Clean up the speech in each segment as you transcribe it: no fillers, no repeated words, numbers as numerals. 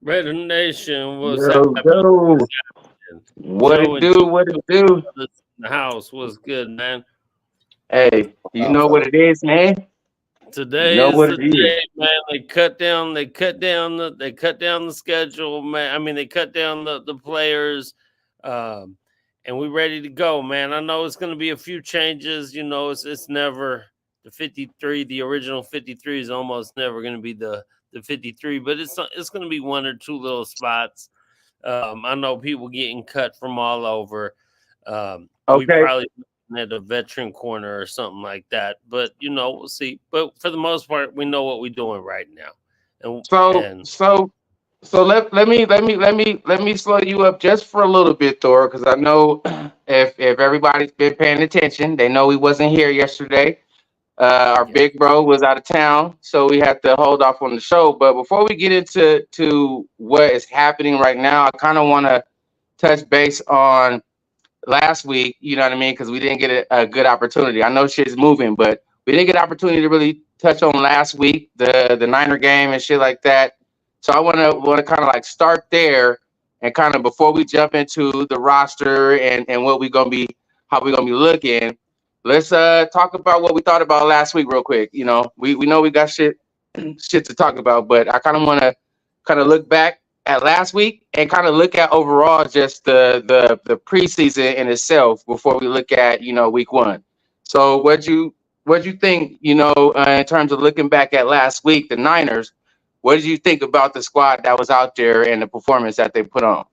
Raider Nation was Yo, yo. What Joe it and do? What it do? brothers in the house. Was good, man. Hey, you know what it is, man? You Today know is what the it is. day, man. They cut down the schedule, man. I mean, they cut down the players, um, and we ready to go, man. I know it's going to be a few changes. It's never the 53. The original 53 is almost never going to be the 53, but it's going to be one or two little spots. I know people getting cut from all over. We Okay. probably at a veteran corner or something like that. But we'll see. But for the most part, we know what we're doing right now. And So and so so let me slow you up just for a little bit, Thor, because I know if everybody's been paying attention, they know we wasn't here yesterday. Our yeah, big bro was out of town, so we had to hold off on the show. But before we get into what is happening right now, I kind of want to touch base on last week. You know what I mean? Because we didn't get a good opportunity. I know shit's moving, but we didn't get an opportunity to really touch on last week the Niner game and shit like that. So I want to kind of like start there and kind of before we jump into the roster and what we gonna be how we gonna be looking. Let's talk about what we thought about last week real quick. We know we got shit to talk about, but I kind of want to kind of look back at last week and kind of look at overall just the preseason in itself before we look at week one. So what you think in terms of looking back at last week, the Niners? What did you think about the squad that was out there and the performance that they put on?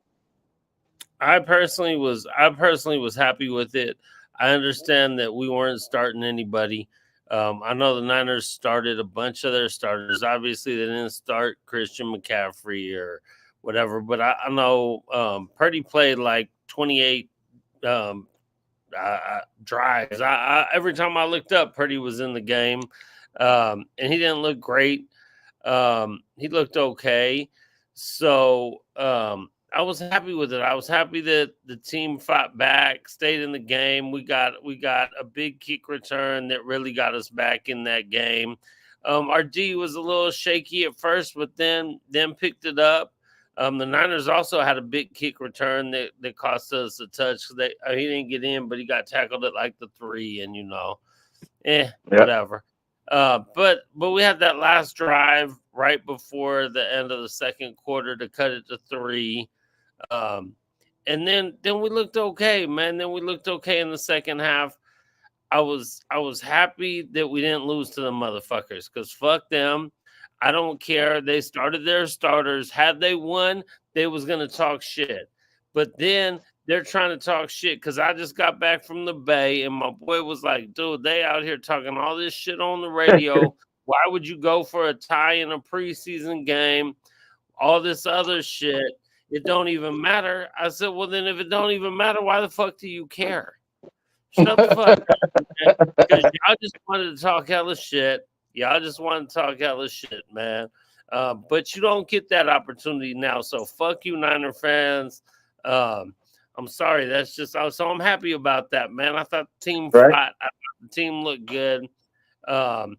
I personally was happy with it. I understand that we weren't starting anybody. I know the Niners started a bunch of their starters. Obviously, they didn't start Christian McCaffrey or whatever, but I know Purdy played like 28 um, drives. Every time I looked up, Purdy was in the game, and he didn't look great. He looked okay, so I was happy with it. I was happy that the team fought back, stayed in the game. We got a big kick return that really got us back in that game. Our D was a little shaky at first, but then picked it up. The Niners also had a big kick return that cost us a touch. He didn't get in, but he got tackled at like the 3, and Yeah. whatever. But we had that last drive right before the end of the second quarter to cut it to 3. Um, and then we looked okay, man. Then we looked okay in the second half. I was happy that we didn't lose to the motherfuckers because fuck them. I don't care. They started their starters. Had they won, they was gonna talk shit. But then they're trying to talk shit because I just got back from the Bay and my boy was like, dude, they out here talking all this shit on the radio. Why would you go for a tie in a preseason game? All this other shit. It don't even matter. I said, well, then if it don't even matter, why the fuck do you care? Shut the fuck up, man. Because y'all just wanted to talk hella shit. Y'all just wanted to talk hella shit, man. But you don't get that opportunity now. So fuck you, Niner fans. Um, I'm sorry. That's just so I'm happy about that, man. I thought the team Right. fought. I thought the team looked good. Um,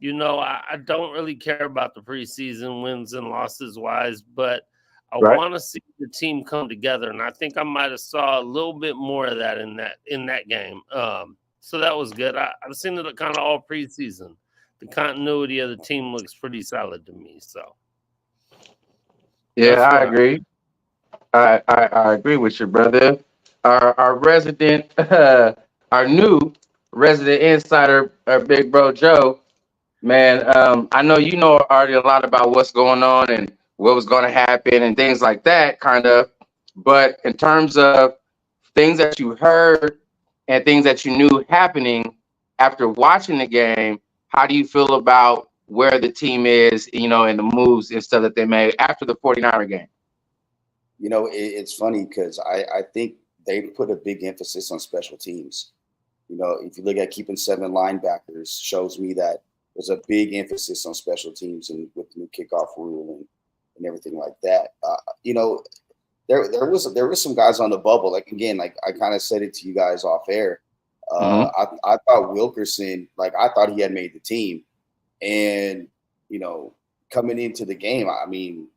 I don't really care about the preseason wins and losses wise, but I Right. want to see the team come together, and I think I might have saw a little bit more of that in that game. So that was good. I've seen it kind of all preseason. The continuity of the team looks pretty solid to me. So Yeah, that's I what I. agree. I agree with you, brother. Our resident, our new resident insider, our big bro Joe. Man, I know you know already a lot about what's going on and what was going to happen and things like that, kind of. But in terms of things that you heard and things that you knew happening after watching the game, how do you feel about where the team is, and the moves and stuff that they made after the 49er game? It's funny because I think they put a big emphasis on special teams. If you look at keeping 7 linebackers, shows me that there's a big emphasis on special teams and with the new kickoff rule and everything like that. There was some guys on the bubble. Like again, like I kind of said it to you guys off air. Mm-hmm. I thought Wilkerson, like I thought he had made the team, and you know, coming into the game, I mean,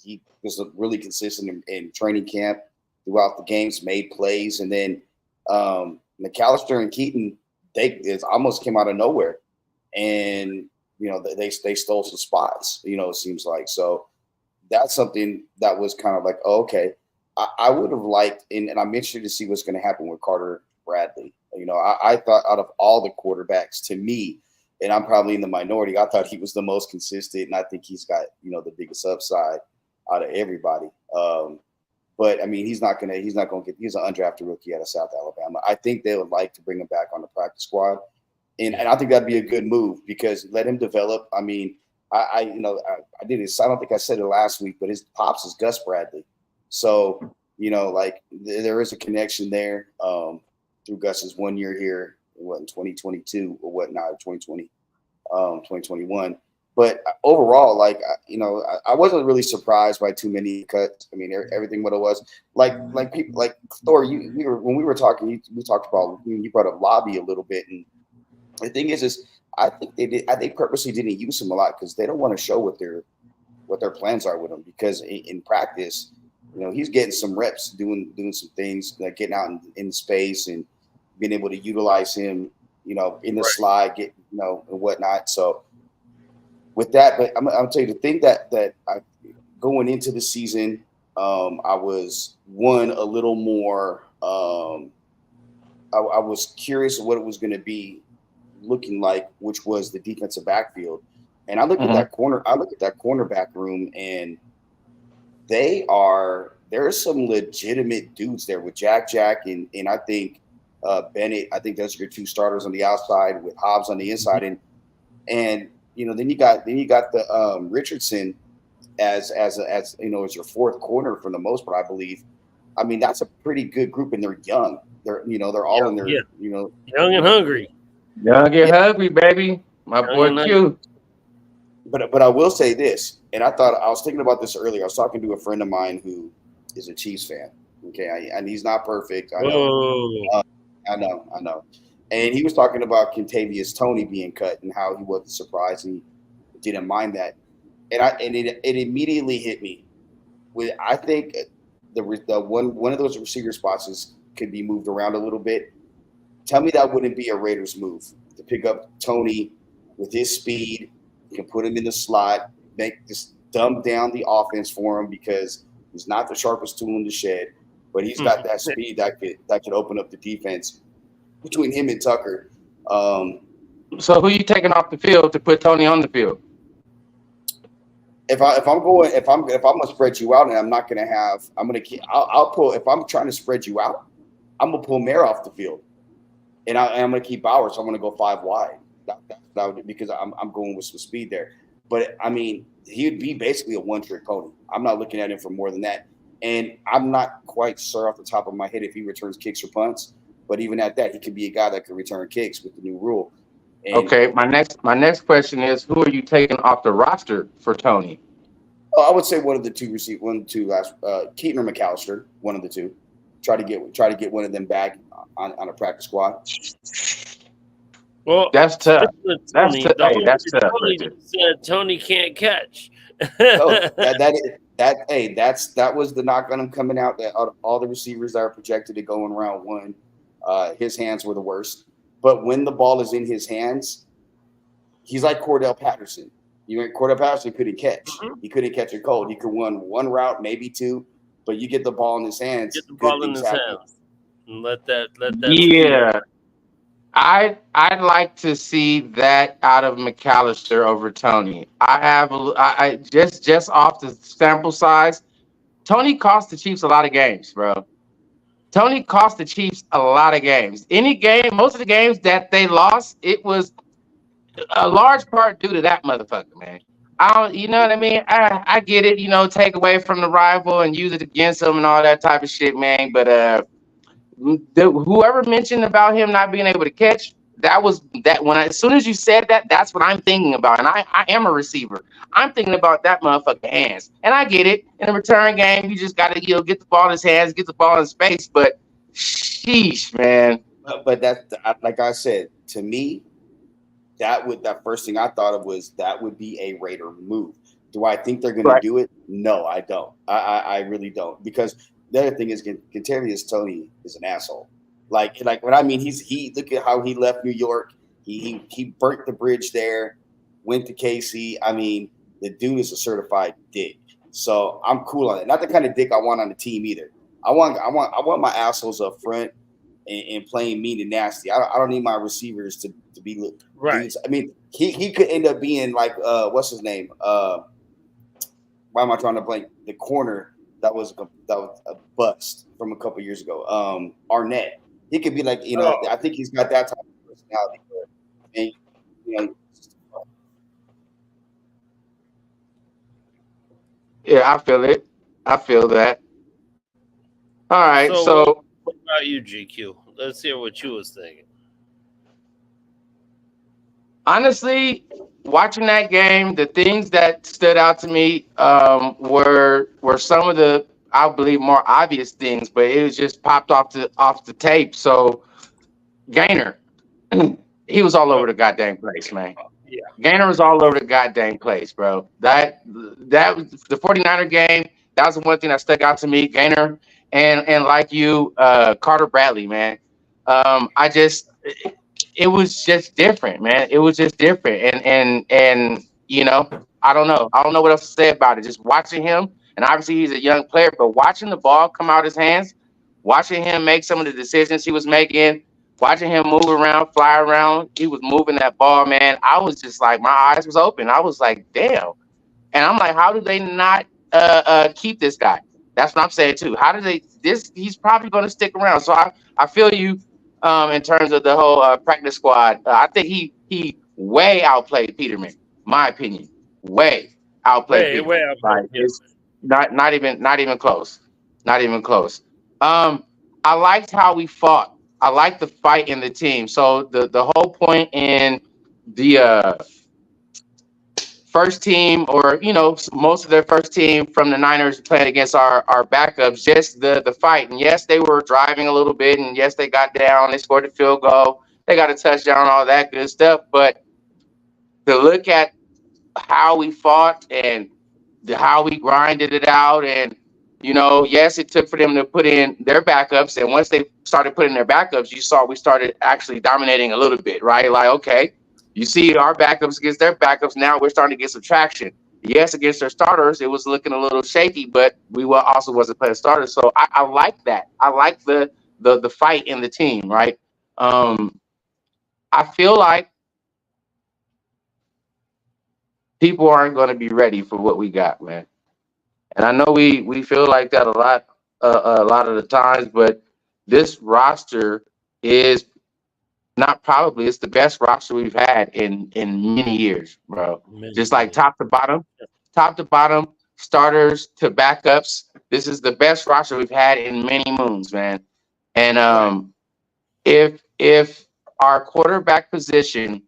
he was really consistent in training camp throughout the games, made plays, and then McAllister and Keaton, it almost came out of nowhere, and they stole some spots. It seems like so. That's something that was kind of like, oh, okay. I would have liked, and I'm interested to see what's going to happen with Carter Bradley. I thought out of all the quarterbacks, to me, and I'm probably in the minority, I thought he was the most consistent, and I think he's got the biggest upside out of everybody. But I mean, he's not gonna get. He's an undrafted rookie out of South Alabama. I think they would like to bring him back on the practice squad, and I think that'd be a good move because let him develop. I mean, I did this. I don't think I said it last week, but his pops is Gus Bradley. So, like there is a connection there through Gus's 1 year here in 2022 or whatnot, 2020, 2021. But overall, like, I wasn't really surprised by too many cuts. I mean, everything what it was like people like Thor, when we were talking, we talked about, you brought up Lobby a little bit. And the thing is I think they purposely didn't use him a lot because they don't want to show what their plans are with him, because in practice, he's getting some reps, doing some things, like getting out in space and being able to utilize him, in the slide, and whatnot. So with that, but I'll tell you the thing that I, going into the season, I was a little more, I was curious of what it was going to be looking like, which was the defensive backfield. And I look at that cornerback room, and there are some legitimate dudes there with Jack, and I think Bennett. I think those are your two starters on the outside with Hobbs on the inside, and then you got the Richardson as your fourth corner for the most part, I believe. I mean, that's a pretty good group, and they're young. They're all in their young and hungry. Young and hungry, baby. My boy Q. But I will say this, and I was thinking about this earlier. I was talking to a friend of mine who is a Chiefs fan. Okay, and he's not perfect. I know. I know. And he was talking about Kentavious Toney being cut and how he wasn't surprised and he didn't mind that. And it immediately hit me. I think the one of those receiver spots could be moved around a little bit. Tell me that wouldn't be a Raiders move to pick up Toney with his speed. You can put him in the slot, just dumb down the offense for him because he's not the sharpest tool in the shed, but he's got that speed that could open up the defense between him and Tucker. So who you taking off the field to put Toney on the field? If I'm gonna spread you out, and I'll pull. If I'm trying to spread you out, I'm gonna pull Mare off the field, and I'm gonna keep Bowers. So I'm gonna go 5 wide. Because I'm going with some speed there. But I mean, he'd be basically a one-trick pony. I'm not looking at him for more than that. And I'm not quite sure off the top of my head if he returns kicks or punts. But even at that, he could be a guy that could return kicks with the new rule. And okay, my next question is, who are you taking off the roster for Toney? I would say one of the two last Keaton or McAllister, one of the two. Try to get one of them back on a practice squad. Well, that's tough. That's tough. Toney said Toney can't catch. That was the knock on him coming out. That all the receivers that are projected to go in round one, his hands were the worst. But when the ball is in his hands, he's like Cordell Patterson. Cordell Patterson couldn't catch. He couldn't catch a cold. He could run one route, maybe two, but you get the ball in his hands. Get the ball in his hands. And let that. Yeah. I'd like to see that out of McAllister over Toney. I just off the sample size, Toney cost the Chiefs a lot of games, bro. Toney cost the Chiefs a lot of games. Most of the games that they lost, it was a large part due to that motherfucker, man. You know what I mean? I get it, take away from the rival and use it against them and all that type of shit, man. But whoever mentioned about him not being able to catch, as soon as you said that, that's what I'm thinking about. And I am a receiver. I'm thinking about that motherfucker hands. And I get it. In a return game, you just gotta get the ball in his hands, get the ball in space. But sheesh, man. But that, like I said, to me, that first thing I thought of was that would be a Raider move. Do I think they're going to do it? No, I don't. I really don't. Because the other thing is, Kadarius Toney is an asshole. Like what I mean, he look at how he left New York. He burnt the bridge there, went to KC. I mean, the dude is a certified dick. So I'm cool on it. Not the kind of dick I want on the team either. I want my assholes up front and playing mean and nasty. I don't need my receivers to be right. Dudes. I mean, he could end up being like what's his name? Why am I trying to blank? The corner that was a bust from a couple years ago. Arnett. He could be like, I think he's got that type of personality. And, yeah, I feel it. I feel that. All right, so what about you, GQ? Let's hear what you was thinking. Honestly, watching that game, the things that stood out to me were some of the, I believe, more obvious things, but it was just popped off the tape. So Gainer, he was all over the goddamn place, man. Yeah. Gainer was all over the goddamn place, bro. That was the 49er game. That was the one thing that stuck out to me. Gainer and like you, Carter Bradley, man. It was just different, man. It was just different. And I don't know. I don't know what else to say about it. Just watching him, and obviously he's a young player, but watching the ball come out his hands, watching him make some of the decisions he was making, watching him move around, fly around, he was moving that ball, man. I was just like, my eyes was open. I was like, damn. And I'm like, how do they not keep this guy? That's what I'm saying too. How do they? He's probably going to stick around. So I feel you in terms of the whole practice squad. I think he way outplayed Peterman. My opinion, way outplayed Peterman. Way outplayed. It's not even close. Not even close. I liked how we fought. I liked the fight in the team. So the whole point in the first team, or most of their first team from the Niners playing against our backups, just the fight. And yes, they were driving a little bit, and yes, they got down, they scored a field goal, they got a touchdown, all that good stuff. But to look at how we fought and how we grinded it out, and yes, it took for them to put in their backups, and once they started putting their backups, you saw we started actually dominating a little bit, right? Like, okay, you see our backups against their backups. Now we're starting to get some traction. Yes, against their starters, it was looking a little shaky, but we also wasn't playing starters. So I like that. I like the fight in the team, right? I feel like people aren't going to be ready for what we got, man. And I know we feel like that a lot of the times, but this roster is not probably, it's the best roster we've had in many years, bro. Just like top to bottom, starters to backups. This is the best roster we've had in many moons, man. And if our quarterback position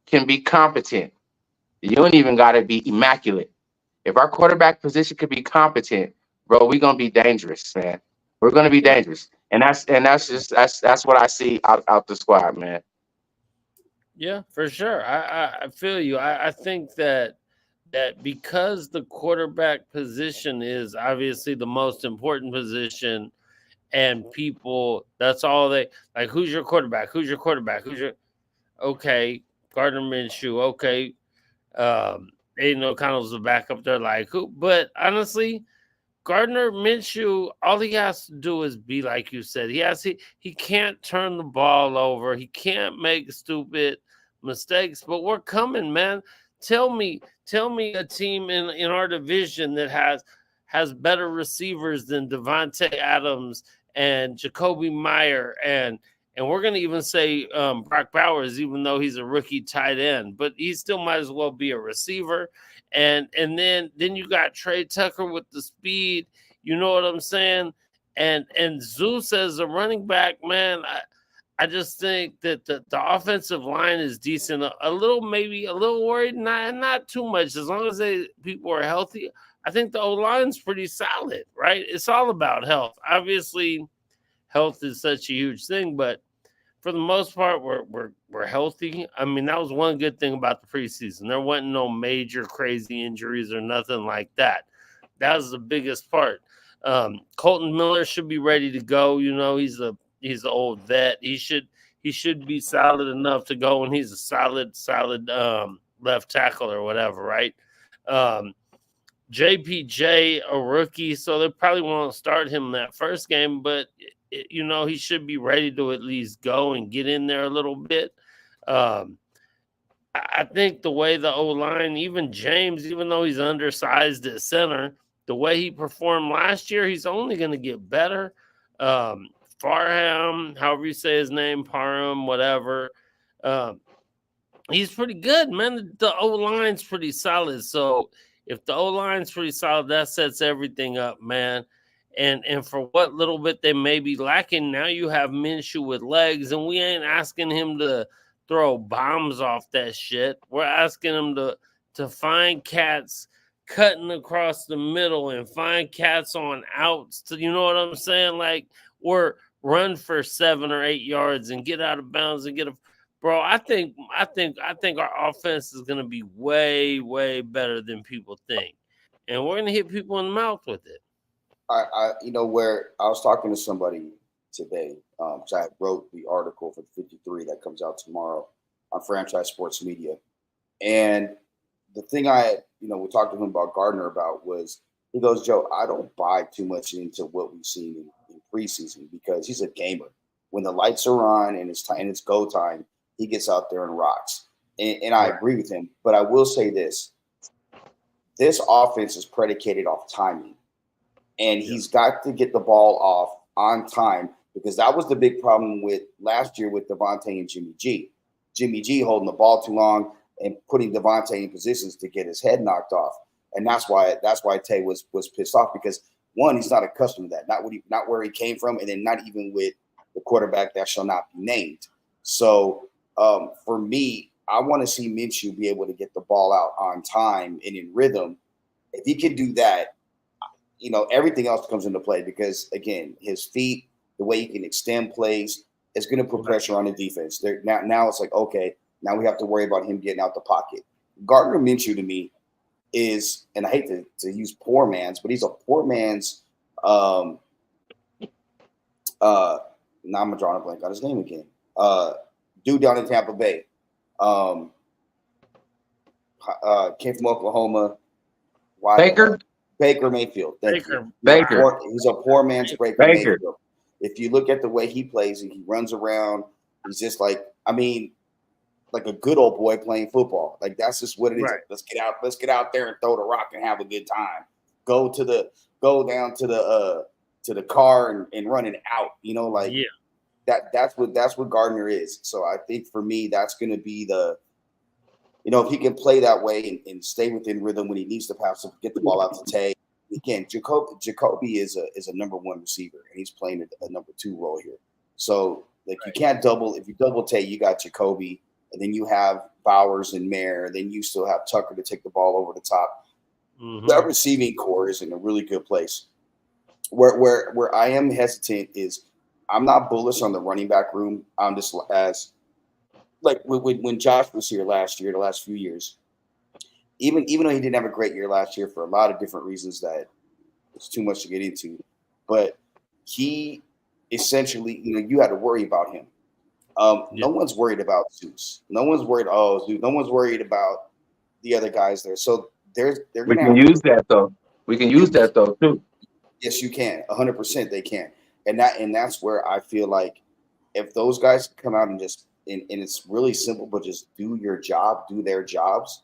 can be competent, you don't even got to be immaculate. If our quarterback position could be competent, bro, we're gonna be dangerous, man. We're gonna be dangerous. And that's what I see out the squad, man. Yeah, for sure. I feel you. I think that because the quarterback position is obviously the most important position, and people, that's all they like. Who's your quarterback? Who's your quarterback? Okay, Gardner Minshew. Okay, Aiden O'Connell's the backup. They're like, who? But honestly, Gardner Minshew, all he has to do is be like you said. He can't turn the ball over. He can't make stupid mistakes. But we're coming, man. Tell me a team in our division that has better receivers than Devontae Adams and Jacoby Meyer, and we're gonna even say Brock Bowers, even though he's a rookie tight end, but he still might as well be a receiver. And then you got Trey Tucker with the speed, you know what I'm saying? And Zeus as a running back, man, I just think that the offensive line is decent. A little worried, not too much. As long as people are healthy, I think the O-line's pretty solid, right? It's all about health. Obviously, health is such a huge thing, but for the most part, we're healthy. I mean, that was one good thing about the preseason. There wasn't no major crazy injuries or nothing like that. That was the biggest part. Colton Miller should be ready to go. You know, he's an old vet. He should be solid enough to go, and he's a solid left tackle or whatever, right? JPJ, a rookie, so they probably won't start him that first game, but you know, he should be ready to at least go and get in there a little bit. I think the way the O-line, even James, even though he's undersized at center, the way he performed last year, he's only going to get better. Farham, however you say his name, Parham, whatever. He's pretty good, man. The O-line's pretty solid. So if the O-line's pretty solid, that sets everything up, man. And for what little bit they may be lacking, now you have Minshew with legs, and we ain't asking him to throw bombs off that shit. We're asking him to find cats cutting across the middle and find cats on outs. You know what I'm saying? Like, or run for 7 or 8 yards and get out of bounds and get a. Bro, I think our offense is gonna be way, way better than people think, and we're gonna hit people in the mouth with it. Where I was talking to somebody today, so I wrote the article for 53 that comes out tomorrow on Franchise Sports Media, and the thing we talked to him about Gardner about was, he goes, Joe, I don't buy too much into what we've seen in preseason, because he's a gamer. When the lights are on and it's go time, he gets out there and rocks. And I agree with him. But I will say this offense is predicated off timing. And he's got to get the ball off on time, because that was the big problem with last year with Devontae and Jimmy G. Jimmy G holding the ball too long and putting Devontae in positions to get his head knocked off. And that's why Tay was pissed off, because one, he's not accustomed to that, not where he came from, and then not even with the quarterback that shall not be named. So for me, I want to see Minshew be able to get the ball out on time and in rhythm. If he can do that, everything else comes into play, because again, his feet, the way he can extend plays, is going to put pressure on the defense. Now it's like, okay, now we have to worry about him getting out the pocket. Gardner Minshew to me is, and I hate to use poor man's, but he's a poor man's. Now I'm drawing a blank on his name again. Dude down in Tampa Bay, came from Oklahoma. Baker Mayfield. Baker. He's a poor man's Baker Mayfield. If you look at the way he plays and he runs around, he's just like a good old boy playing football. Like, that's just what it is. Right. Let's get out there and throw the rock and have a good time. Go down to the car and run it out. That's what Gardner is. So I think for me, that's going to be if he can play that way and stay within rhythm when he needs to pass, to get the ball out to Tay. Again, Jacoby is a number one receiver, and he's playing a number 2 role here. So you can't if you double Tay, you got Jacoby, and then you have Bowers and Mayer, then you still have Tucker to take the ball over the top. Mm-hmm. That receiving core is in a really good place. Where I am hesitant is, I'm not bullish on the running back room. I'm just as like when Josh was here last year, the last few years, even though he didn't have a great year last year for a lot of different reasons that it's too much to get into, but he essentially, you had to worry about him. No one's worried about Zeus. No one's worried. Zeus. No one's worried about the other guys there. So they're we can use that though. We can use that though too. Yes, you can. 100% they can. And that's where I feel like if those guys come out and just and it's really simple, but just do your job, do their jobs,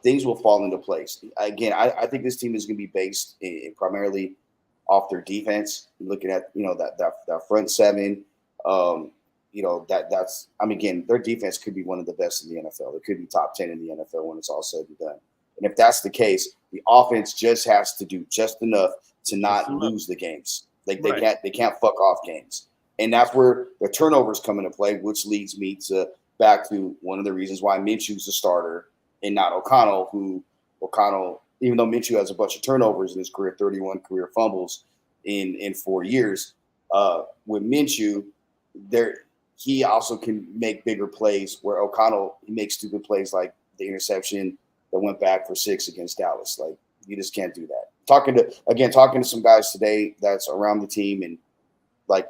things will fall into place. Again, I think this team is going to be based primarily off their defense. Looking at that front seven, again, their defense could be one of the best in the NFL. It could be top 10 in the NFL when it's all said and done. And if that's the case, the offense just has to do just enough to not lose the games. Like they can't fuck off games. And that's where the turnovers come into play, which leads me back to one of the reasons why Minshew's the starter and not O'Connell, even though Minshew has a bunch of turnovers in his career, 31 career fumbles in 4 years, with Minshew, he also can make bigger plays where O'Connell, he makes stupid plays like the interception that went back for 6 against Dallas. Like, you just can't do that. Talking to some guys today that's around the team, and like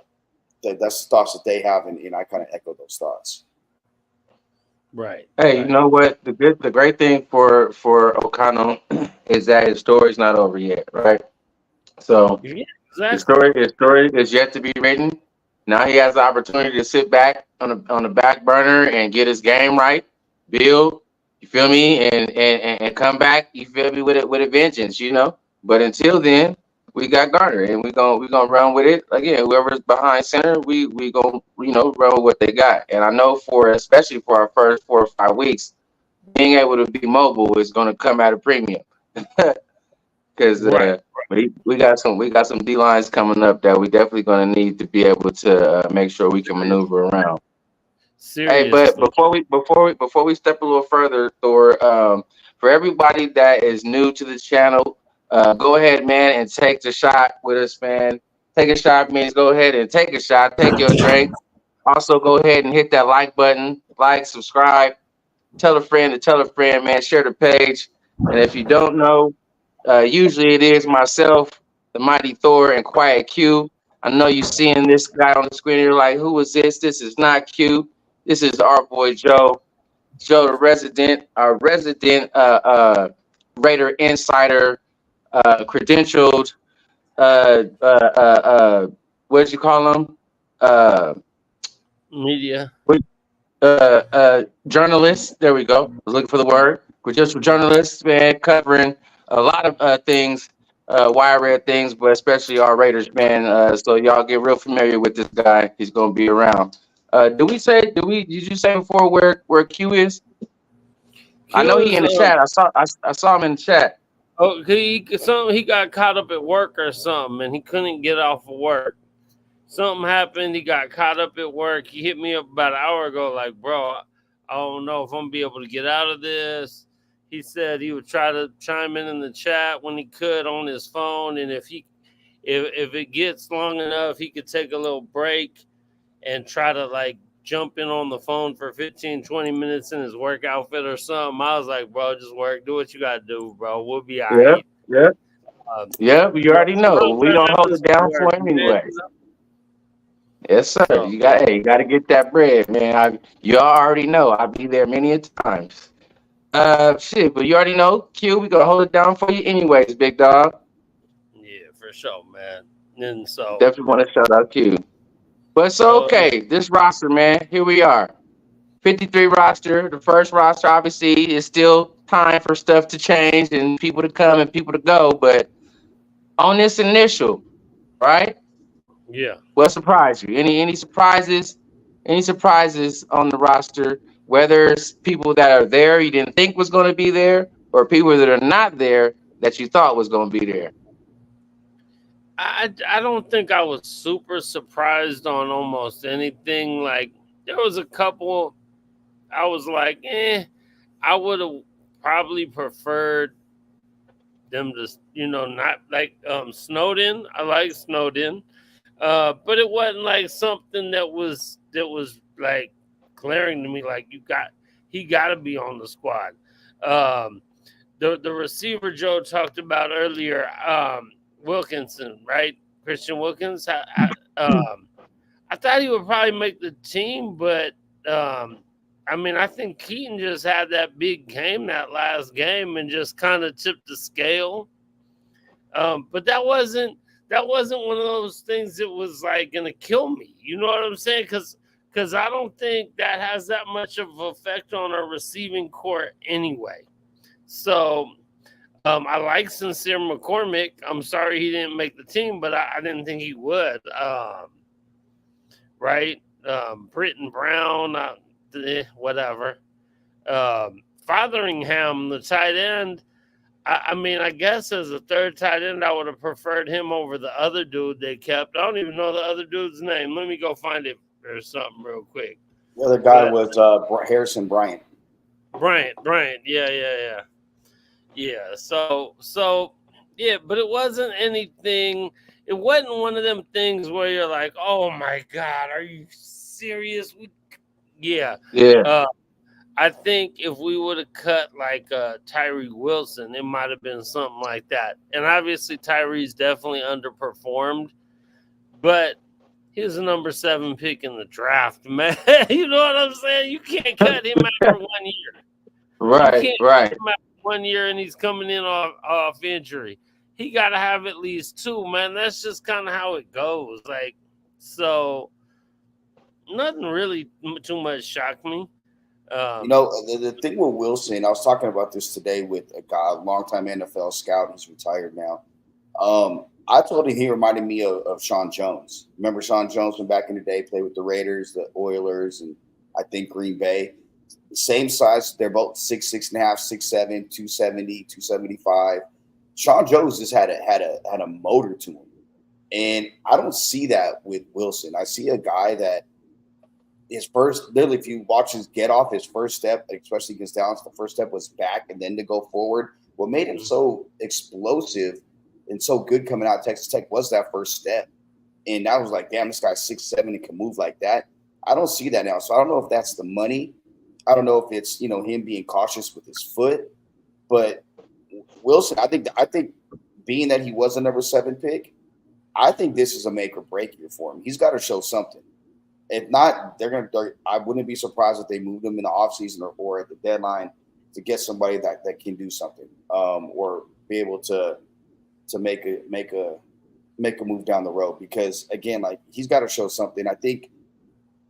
that's the thoughts that they have, and I kind of echo those thoughts. Right. Hey, you know what? The great thing for O'Connell is that his story's not over yet, right? So Yeah, his exactly. story is yet to be written. Now he has the opportunity to sit back on the back burner and get his game right, build. You feel me? And come back. You feel me with it with a vengeance, you know. But until then, we got Garner, and we gonna run with it again. Whoever's behind center, we gonna run with what they got. And I know especially for our first 4 or 5 weeks, being able to be mobile is gonna come at a premium. Because Right. we got some D lines coming up that we definitely gonna need to be able to make sure we can maneuver around. Hey, but Seriously. before we step a little further, Thor, for everybody that is new to the channel, go ahead, man, and take the shot with us, man. Take a shot means go ahead and take a shot. Take your drink. Also, go ahead and hit that like button, like, subscribe, tell a friend to tell a friend, man. Share the page, and if you don't know, usually it is myself, the Mighty Thor, and Quiet Q. I know you seeing this guy on the screen. You're like, who is this? This is not Q. This is our boy Joe. Joe, our resident Raider insider, credentialed. What did you call him? Uh, Media. Journalist. There we go. I was looking for the word. We're just journalists, man, covering a lot of things, wire red things, but especially our Raiders, man. So y'all get real familiar with this guy. He's gonna be around. Did you say before where Q is? I Q know he is in the chat. I saw him in the chat. he got caught up at work or something, and he couldn't get off of work. Something happened. He got caught up at work. He hit me up about an hour ago, like, bro, I don't know if I'm gonna be able to get out of this. He said he would try to chime in the chat when he could on his phone, and if it gets long enough, he could take a little break and try to like jump in on the phone for 15, 20 minutes in his work outfit or something. I was like, bro, just work, do what you gotta do, bro. We'll be all Yep, right. yep, Um, yep. You already know. We gonna hold it down for work, him man. anyway. Yes, sir. So You got to get that bread, man. You already know. I'll be there many a times. Shit, but you already know, Q. We gonna hold it down for you anyways, big dog. yeah, for sure, man. And so Definitely want to shout out Q. But so yeah. okay, this roster, man. Here we are. 53 roster. The first roster, obviously, is still time for stuff to change and people to come and people to go. But on this initial, right? Yeah. What surprised you? Any surprises? Any surprises on the roster? Whether it's people that are there you didn't think was going to be there, or people that are not there that you thought was going to be there. I don't think I was super surprised on almost anything. Like there was a couple I was like, I would have probably preferred them to, not like Snowden. I like Snowden. But it wasn't like something that was like glaring to me like he got to be on the squad. Um, the receiver Joe talked about earlier, Wilkinson, right? Christian Wilkins. I thought he would probably make the team, but I mean, I think Keaton just had that big game that last game and just kind of tipped the scale. But that wasn't one of those things that was like gonna kill me. You know what I'm saying? Because I don't think that has that much of an effect on our receiving core anyway. So I like Sincere McCormick. I'm sorry he didn't make the team, but I didn't think he would. Right? Britton Brown, whatever. Fotheringham, the tight end. I mean, I guess as a third tight end, I would have preferred him over the other dude they kept. I don't even know the other dude's name. Let me go find it or something real quick. The other guy was Harrison Bryant. Bryant. Yeah. So yeah, but it wasn't anything. It wasn't one of them things where you're like, oh my God, are you serious? Yeah. Yeah. I think if we would have cut like Tyree Wilson, it might have been something like that. And obviously Tyree's definitely underperformed, but he was a number 7 pick in the draft, man. You know what I'm saying? You can't cut him after 1 year. You Right. can't Right. cut him after 1 year and he's coming in off injury. He got to have at least 2, man. That's just kind of how it goes. Like, so nothing really too much shocked me. The thing with Wilson, I was talking about this today with a guy, a longtime NFL scout. He's retired now. I told him he reminded me of Sean Jones. Remember Sean Jones from back in the day, played with the Raiders, the Oilers, and I think Green Bay. Same size. They're both 6'6.5", 6'7", 270, 275. Sean Jones just had a motor to him. And I don't see that with Wilson. I see a guy that his first, literally, if you watch his get off, his first step, especially against Dallas, the first step was back and then to go forward. What made him so explosive and so good coming out of Texas Tech was that first step. And I was like, damn, this guy's 6'7" and can move like that. I don't see that now. So I don't know if that's the money. I don't know if it's, him being cautious with his foot. But Wilson, I think being that he was a number 7 pick, I think this is a make or break year for him. He's got to show something. If not, I wouldn't be surprised if they moved him in the offseason or at the deadline to get somebody that can do something, or be able to make a move down the road. Because again, like, he's got to show something. I think,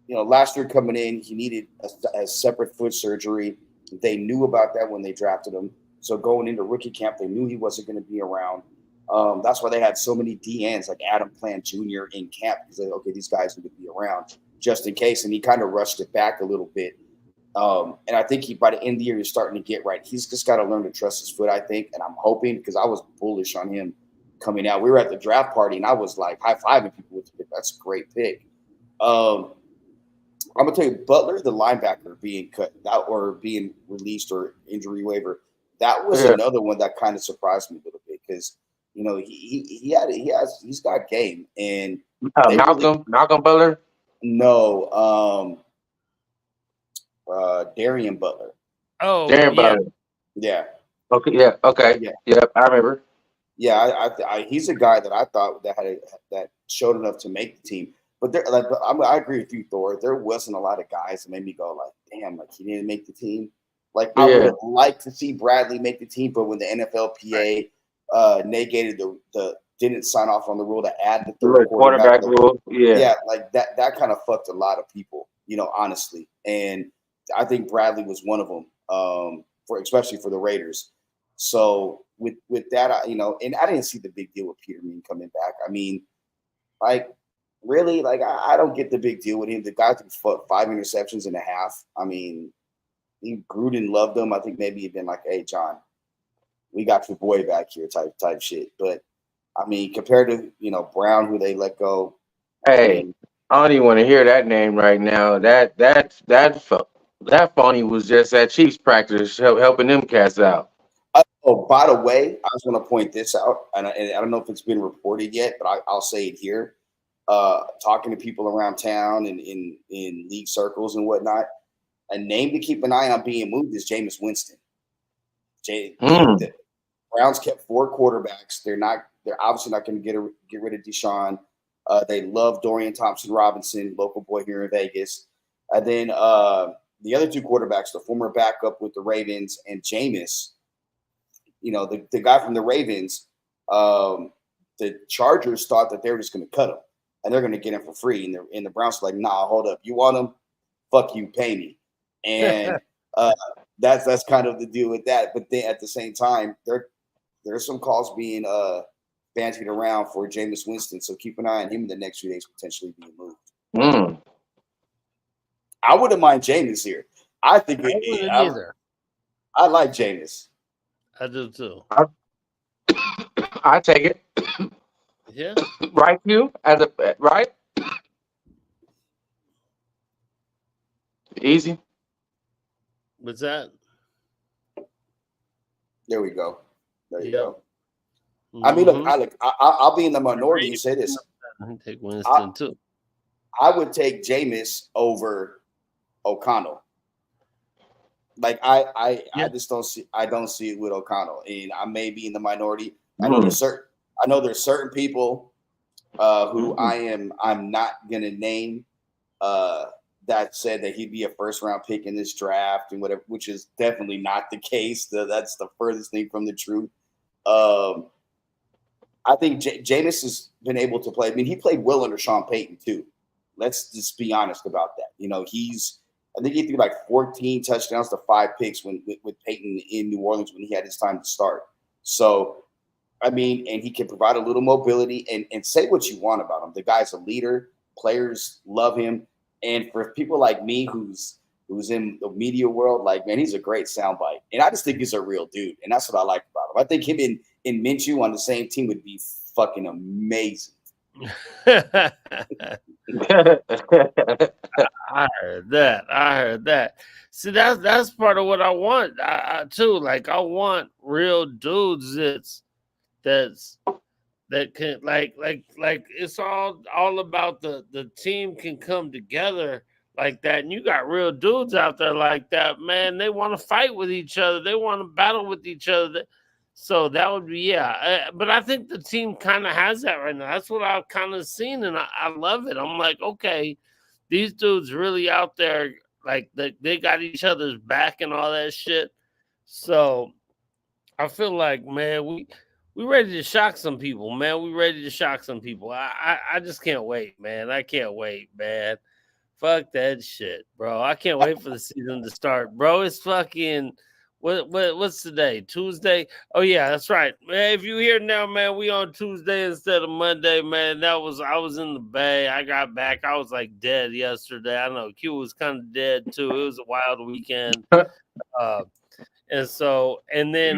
last year coming in, he needed a separate foot surgery. They knew about that when they drafted him. So going into rookie camp, they knew he wasn't going to be around. That's why they had so many DNs like Adam Plant Jr. in camp, because okay, these guys need to be around just in case. And he kind of rushed it back a little bit. And I think by the end of the year, he's starting to get right. He's just got to learn to trust his foot, I think. And I'm hoping, because I was bullish on him coming out. We were at the draft party and I was like high-fiving people with the pick. That's a great pick. I'm going to tell you, Butler, the linebacker, being cut out or being released or injury waiver, that was another one that kind of surprised me a little bit, because he's got game. And Malcolm Butler? No, Darian Butler. Oh, Darian Butler. Yeah. Okay. Yeah. Okay. Yeah. Yep. I remember. Yeah, he's a guy that I thought that showed enough to make the team. But I agree with you, Thor. There wasn't a lot of guys that made me go like, damn, like he didn't make the team. Like, I would have liked to see Bradley make the team, but when the NFLPA negated the didn't sign off on the rule to add the third quarterback rule, like that kind of fucked a lot of people, honestly. And I think Bradley was one of them, especially for the Raiders. So with that, and I didn't see the big deal with Peterman coming back. I mean, like, really, like, I don't get the big deal with him. The guy threw 5 interceptions and a half. I mean, Gruden loved him. I think maybe he'd been like, hey, John, we got your boy back here type shit. But I mean, compared to, Brown, who they let go. Hey, I don't even want to hear that name right now. That phony was just at Chiefs practice helping them cats out. Oh, by the way, I just want to point this out, and I don't know if it's been reported yet, but I'll say it here. Talking to people around town and in league circles and whatnot, a name to keep an eye on being moved is Jameis Winston. The Browns kept 4 quarterbacks. They're obviously not going to get rid of Deshaun. They love Dorian Thompson-Robinson, local boy here in Vegas. And then the other 2 quarterbacks, the former backup with the Ravens and Jameis, the guy from the Ravens, the Chargers thought that they were just going to cut him and they're going to get him for free. And the Browns were like, nah, hold up. You want him? Fuck you, pay me. And that's kind of the deal with that. But then at the same time, there's some calls being bantied around for Jameis Winston. So keep an eye on him in the next few days, potentially being moved. I wouldn't mind Jameis here. I think either. I like Jameis. I do too. I take it. Yeah. Right, you as a right. Easy. What's that? There we go. There you go. Mm-hmm. I mean, look, I'll be in the minority. You say this. I take Winston too. I would take Jameis over O'Connell. Like I just don't see it with O'Connell, and I may be in the minority. I know there's certain people who I'm not gonna name that said that he'd be a first round pick in this draft and whatever, which is definitely not the case. That's the furthest thing from the truth. I think Jameis has been able to play. I mean, he played well under Sean Payton too. Let's just be honest about that. You know, I think he threw like 14 touchdowns to 5 picks with Payton in New Orleans when he had his time to start. So, I mean, and he can provide a little mobility and say what you want about him. The guy's a leader. Players love him. And for people like me who's in the media world, like, man, he's a great soundbite. And I just think he's a real dude. And that's what I like about him. I think him in Minshew on the same team would be fucking amazing. I heard that. See, that's part of what I want I too. Like, I want real dudes that can like it's all about the team can come together like that, and you got real dudes out there like that, man. They want to fight with each other, they want to battle with each other. So that would be but I think the team kind of has that right now. That's what I've kind of seen, and I love it. I'm like, okay, these dudes really out there, like they got each other's back and all that shit. So I feel like, man, we ready to shock some people, man. We ready to shock some people. I just can't wait, man. I can't wait, man. Fuck that shit, bro. I can't wait for the season to start, bro. It's fucking what's today? Tuesday? Oh yeah, that's right, man. If you hear now, man, we on Tuesday instead of Monday, man. I was in the Bay. I got back. I was like dead yesterday. I know Q was kind of dead too. It was a wild weekend. And then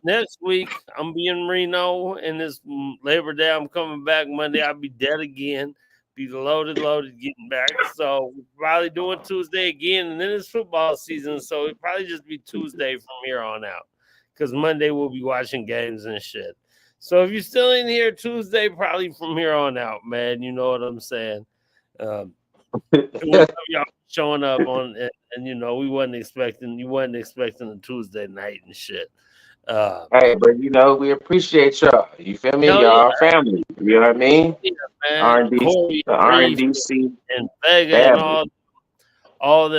next week I'm being Reno, and this Labor Day I'm coming back Monday. I'll be dead again, be loaded getting back. So we're probably doing Tuesday again, and then it's football season, so it'll probably just be Tuesday from here on out, because Monday we'll be watching games and shit. So if you're still in here Tuesday, probably from here on out, man. You know what I'm saying? Y'all showing up on, and you know, you wasn't expecting a Tuesday night and shit. Hey, but you know, we appreciate y'all. You feel me? Y'all family. You know what I mean? Yeah, man. R&D, Corey, the R&DC and Vega family. and all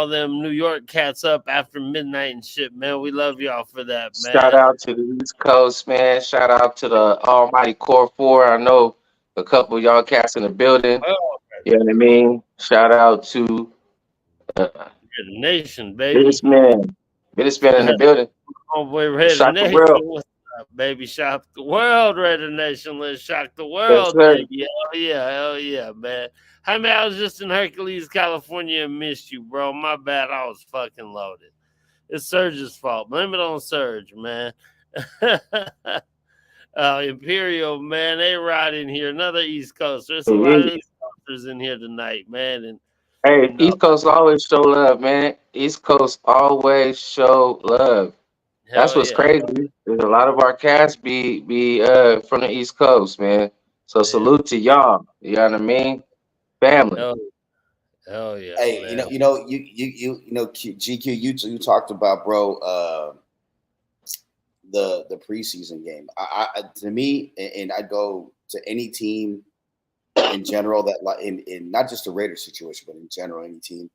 them New York cats up after midnight and shit, man. We love y'all for that, man. Shout out to the East Coast, man. Shout out to the Almighty Core 4. I know a couple of y'all cats in the building. You know what I mean? Shout out to the nation, baby. Businessman in the building. Homeboy, Raider Shock the Nation. world. What's up, baby? Shock the world, Raider Nation. Let's shock the world, Yes, baby. Hell yeah, man. Hey, man, I was just in Hercules, California, and missed you, bro. My bad. I was fucking loaded. It's Surge's fault. Blame it on Surge, man. Imperial, man, they ride in here. Another East Coaster. There's a lot of East Coasters in here tonight, man. And hey, you know, East Coast always show love, man. East Coast always show love. That's what's crazy. There's a lot of our cats be from the East Coast, man. So salute to y'all. You know what I mean? Family. Hell yeah. Hey, man. you know, GQ, you talked about, bro, the preseason game. I to me, and I go to any team in general that in not just the Raiders situation, but in general, any team.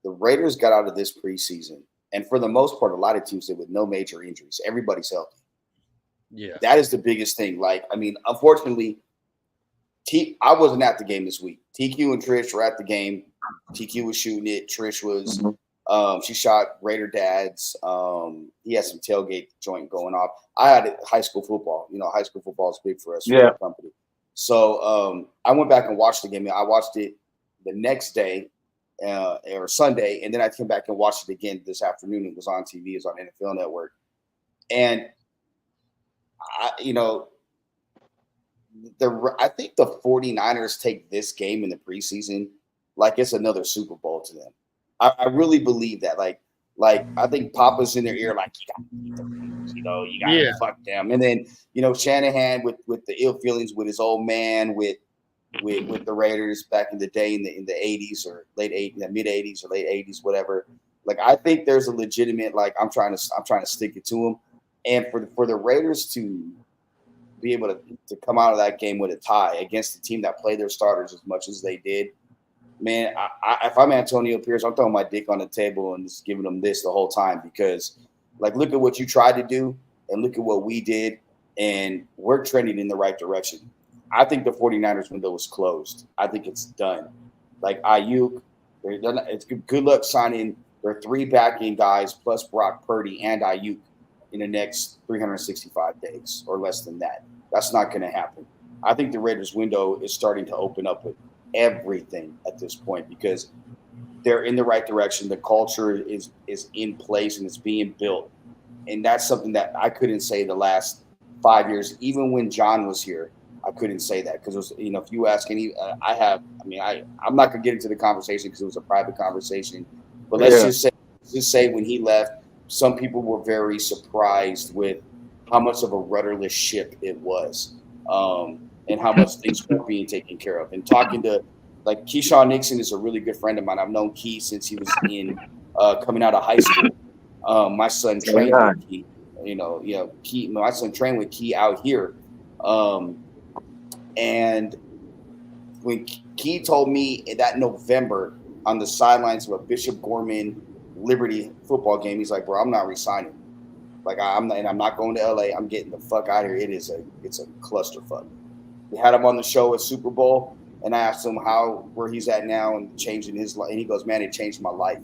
The Raiders got out of this preseason, and for the most part, a lot of teams did with no major injuries. Everybody's healthy. Yeah, that is the biggest thing. Like, I mean, unfortunately, I wasn't at the game this week. TQ and Trish were at the game. TQ was shooting it. Trish was. She shot Raider Dad's. He had some tailgate joint going off. I had high school football. You know, high school football is big for us. Yeah. For the company. So I went back and watched the game. I watched it the next day or Sunday, and then I came back and watched it again this afternoon. It was on TV. It was on NFL Network. And, I think the 49ers take this game in the preseason like it's another Super Bowl to them. I really believe that. Like I think Papa's in their ear, like, you got to beat the Raiders, you got to fuck them. And then, Shanahan with the ill feelings with his old man, with with the Raiders back in the day in the 80s or mid 80s or late 80s, whatever. Like, I think there's a legitimate, like, I'm trying to stick it to them. And for the Raiders to be able to come out of that game with a tie against a team that played their starters as much as they did, man, if I'm Antonio Pierce, I'm throwing my dick on the table and just giving them this the whole time, because, like, look at what you tried to do and look at what we did, and we're trending in the right direction. I think the 49ers window is closed. I think it's done. Like, Ayuk, it's good luck signing their 3 backing guys plus Brock Purdy and Ayuk in the next 365 days or less than that. That's not going to happen. I think the Raiders window is starting to open up with everything at this point, because they're in the right direction. The culture is in place and it's being built. And that's something that I couldn't say the last 5 years. Even when John was here, I couldn't say that, because it was, you know, if you ask any, I'm not going to get into the conversation because it was a private conversation, but let's just say when he left, some people were very surprised with how much of a rudderless ship it was, and how much things were being taken care of. And talking to, like, Keyshawn Nixon is a really good friend of mine. I've known Key since he was coming out of high school. My son trained with Key. Key. My son trained with Key out here. And when Key told me that November on the sidelines of a Bishop Gorman Liberty football game, he's like, bro, I'm not resigning. Like, I'm not going to LA. I'm getting the fuck out of here. It's a clusterfuck. We had him on the show at Super Bowl, and I asked him where he's at now and changing his life. And he goes, man, it changed my life.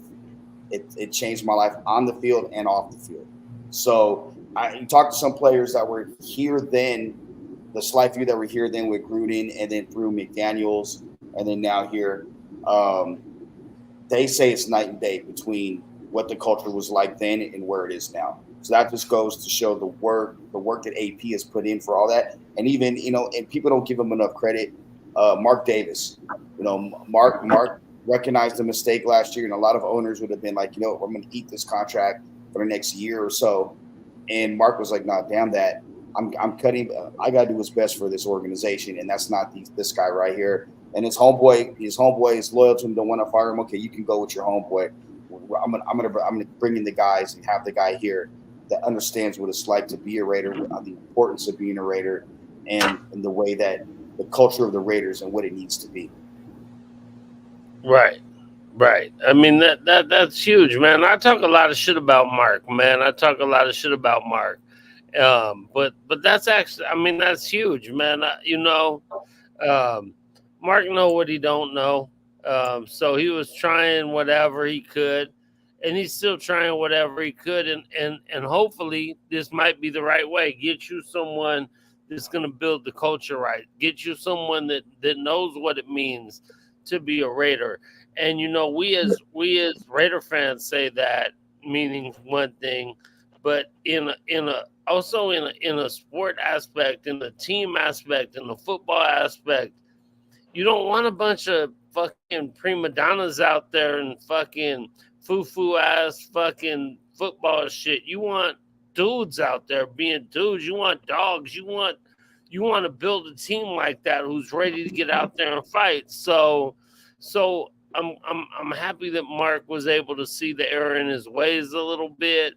It changed my life on the field and off the field. So you talked to some players that were here then, the slight few that were here then with Gruden and then through McDaniels and then now here. They say it's night and day between what the culture was like then and where it is now. So that just goes to show the work that AP has put in for all that. And even, and people don't give him enough credit. Mark Davis, Mark recognized the mistake last year, and a lot of owners would have been like, I'm going to eat this contract for the next year or so. And Mark was like, nah, damn that. I'm cutting. I got to do what's best for this organization, and that's not this guy right here. And his homeboy is loyal to him. Don't want to fire him. Okay, you can go with your homeboy. I'm gonna bring in the guys and have the guy here that understands what it's like to be a Raider, the importance of being a Raider, and the way that the culture of the Raiders and what it needs to be. Right. I mean, that's huge, man. I talk a lot of shit about Mark, man. But that's actually, I mean, that's huge, man. Mark know what he don't know. So he was trying whatever he could, and he's still trying whatever he could. And hopefully this might be the right way. Get you someone that's going to build the culture right. Get you someone that knows what it means to be a Raider. And, we as Raider fans say that, meaning one thing, but in a sport aspect, in the team aspect, in the football aspect, you don't want a bunch of fucking prima donnas out there and fucking foo-foo ass fucking football shit. You want dudes out there being dudes. You want dogs. You want to build a team like that who's ready to get out there and fight. So I'm happy that Mark was able to see the error in his ways a little bit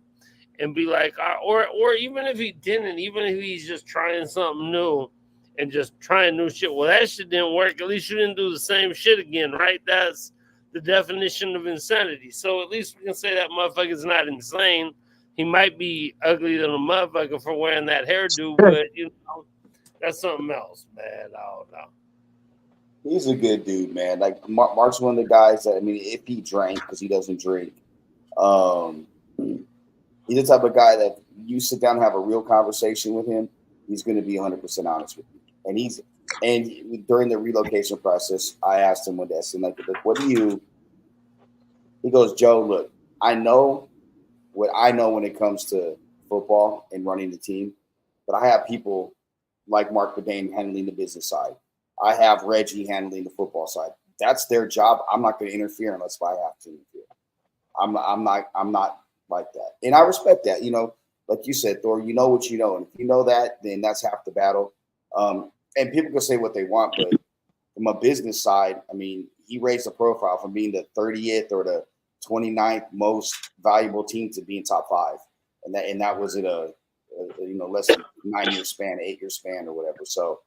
and be like, or even if he didn't, even if he's just trying something new and just trying new shit. Well, that shit didn't work. At least you didn't do the same shit again, right? That's the definition of insanity. So at least we can say that motherfucker's not insane. He might be ugly than a motherfucker for wearing that hairdo, but that's something else, man. I don't know. He's a good dude, man. Like, Mark's one of the guys that, I mean, if he drank, because he doesn't drink, he's the type of guy that you sit down and have a real conversation with him, he's going to be 100% honest with you. And during the relocation process, I asked him one day, I said, like, what do you? He goes, Joe, look, I know what I know when it comes to football and running the team, but I have people like Mark Bedane handling the business side. I have Reggie handling the football side. That's their job. I'm not going to interfere unless I have to interfere. I'm not like that. And I respect that. Like you said, Thor, you know what you know. And if you know that, then that's half the battle. And people can say what they want, but from a business side, I mean, he raised the profile from being the 30th or the 29th most valuable team to being top 5, and that was in a less than 9-year span, 8-year span, or whatever. So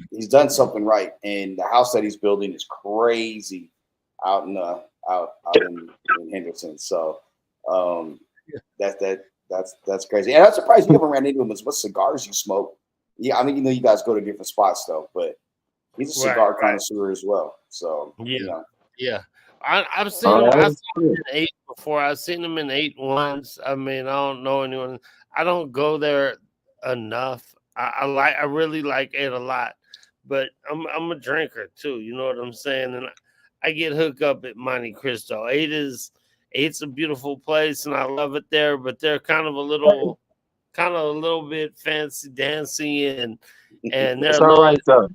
he's done something right, and the house that he's building is crazy out in Henderson. So that's crazy, and I'm surprised you haven't ran into him. What cigars you smoke? Yeah, I mean, you guys go to different spots though, but he's a cigar connoisseur as well. So yeah. I've seen him. I've seen him in 8 before. I've seen him in 8 once. I mean, I don't know anyone. I don't go there enough. I really like 8 a lot, but I'm a drinker too. You know what I'm saying? And I get hooked up at Monte Cristo. 8's a beautiful place, and I love it there. But they're kind of a little bit fancy dancy, and they're all right though.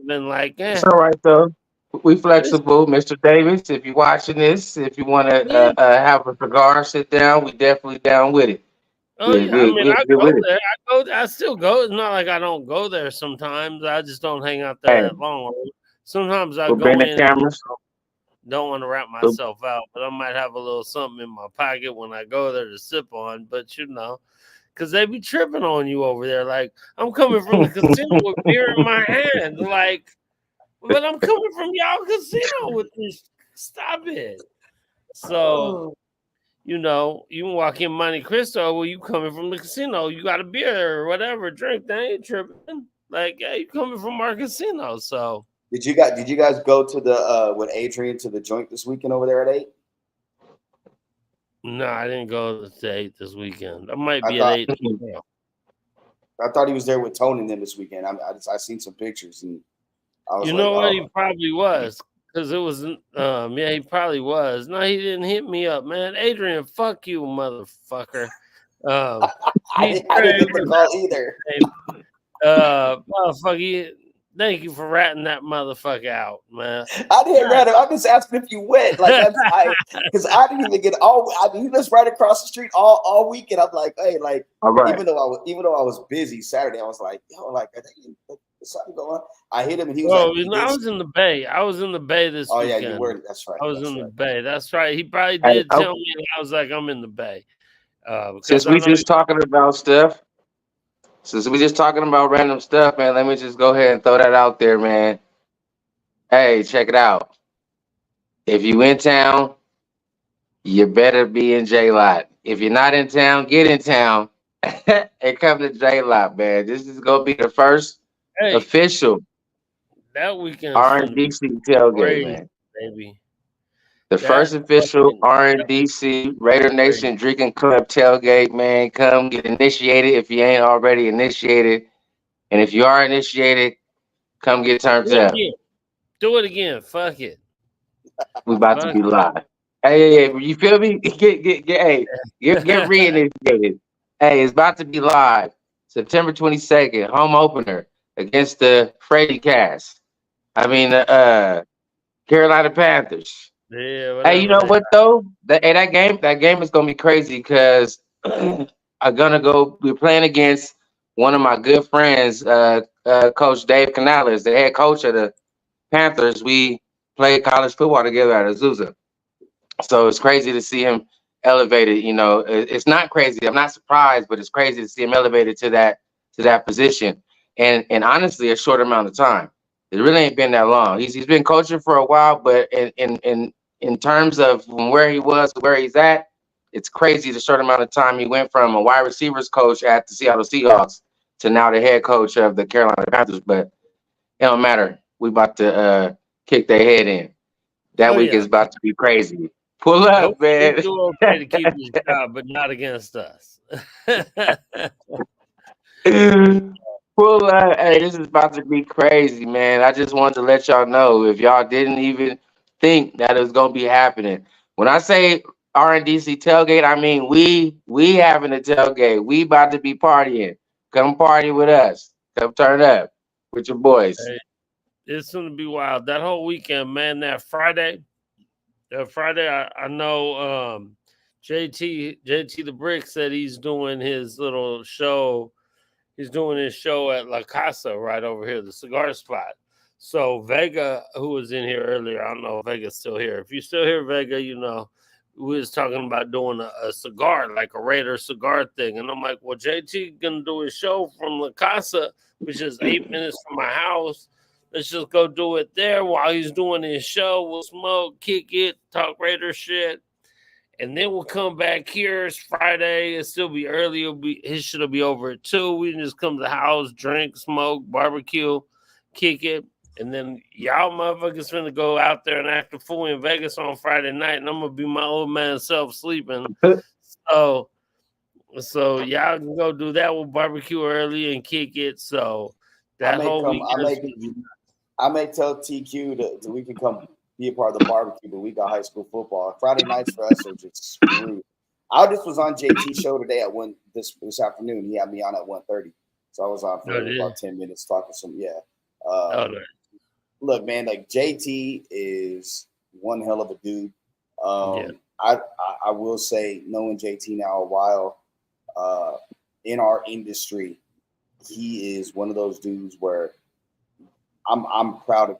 Been like, it's all right though. We flexible, Mr. Davis. If you're watching this, if you want to have a cigar, sit down. We definitely down with it. Oh yeah, I mean, I go there. I still go. It's not like I don't go there. Sometimes I just don't hang out there that long. Sometimes I go in. Don't want to wrap myself out, but I might have a little something in my pocket when I go there to sip on. But because they be tripping on you over there. Like, I'm coming from the casino with beer in my hand. Like, but I'm coming from y'all casino with this. Stop it. So, you can walk in Monte Cristo where you coming from the casino. You got a beer or whatever, drink. They ain't tripping. Like, yeah, you coming from our casino. So, did you guys go to the with Adrian to the joint this weekend over there at 8? No, I didn't go to 8 this weekend. I might be at 8. I thought he was there with Tony and them this weekend. I seen some pictures, and I was what? He probably was, because it was. He probably was. No, he didn't hit me up, man. Adrian, fuck you, motherfucker. I didn't get the call either. Motherfucker. Thank you for ratting that motherfucker out, man. I didn't rat him. I'm just asking if you went. Like, because I didn't even get he was right across the street all weekend. I'm like, hey, like, even though I was busy Saturday, I was like, yo, like, is something going on? I hit him and he was I was in the Bay. I was in the Bay this weekend. Oh yeah, you were. That's right. I was in the Bay. That's right. He probably did tell me. I was like, I'm in the Bay. Since we just talking about stuff. Since we're just talking about random stuff, man, let me just go ahead and throw that out there, man. Hey, check it out. If you in town, you better be in J-Lot. If you're not in town, get in town and come to J-Lot, man. This is going to be the first official that weekend RNDC tailgate, man. Baby. The first official RNDC Raider Nation Drinking Club tailgate, man. Come get initiated if you ain't already initiated. And if you are initiated, come get turned up. Do it again. Fuck it. We about to be live. Hey, you feel me? Get re-initiated. Hey, it's about to be live. September 22nd, home opener against the Freddy Cast. Carolina Panthers. Yeah, hey, you know what though? That game is gonna be crazy because we're playing against one of my good friends, Coach Dave Canales, the head coach of the Panthers. We played college football together at Azusa. So it's crazy to see him elevated. It's not crazy. I'm not surprised, but it's crazy to see him elevated to that position. And honestly, a short amount of time. It really ain't been that long. He's been coaching for a while, but in terms of from where he was to where he's at, it's crazy the short amount of time he went from a wide receivers coach at the Seattle Seahawks to now the head coach of the Carolina Panthers. But it don't matter. We about to kick their head in. That week is about to be crazy. Pull up, man. It's okay to keep his job, but not against us. Pull up. Hey, this is about to be crazy, man. I just wanted to let y'all know if y'all didn't even think that it was gonna be happening. When I say RNDC tailgate, I mean we having a tailgate. We about to be partying. Come party with us. Come turn up with your boys. Hey, it's gonna be wild. That whole weekend, man. That Friday, I know JT the Brick said he's doing his little show. He's doing his show at La Casa right over here, the cigar spot. So Vega, who was in here earlier, I don't know if Vega's still here. If you're still here, Vega, you know, we was talking about doing a cigar, like a Raider cigar thing. And I'm like, well, JT gonna do his show from La Casa, which is 8 minutes from my house. Let's just go do it there while he's doing his show. We'll smoke, kick it, talk Raider shit. And then we'll come back here. It's Friday. It'll still be early. His shit'll be over at 2. We can just come to the house, drink, smoke, barbecue, kick it. And then y'all motherfuckers finna go out there and act a fool in Vegas on Friday night, and I'm gonna be my old man self sleeping. So y'all can go do that. We'll barbecue early and kick it. So that whole weekend. I may tell TQ that we can come be a part of the barbecue, but we got high school football. Friday nights for us are just screwed. I just was on JT's show today at 1 this afternoon. He had me on at 1:30. So I was on for about 10 minutes talking some Look, man, like JT is one hell of a dude. I will say, knowing JT now a while, in our industry, he is one of those dudes where I'm proud of.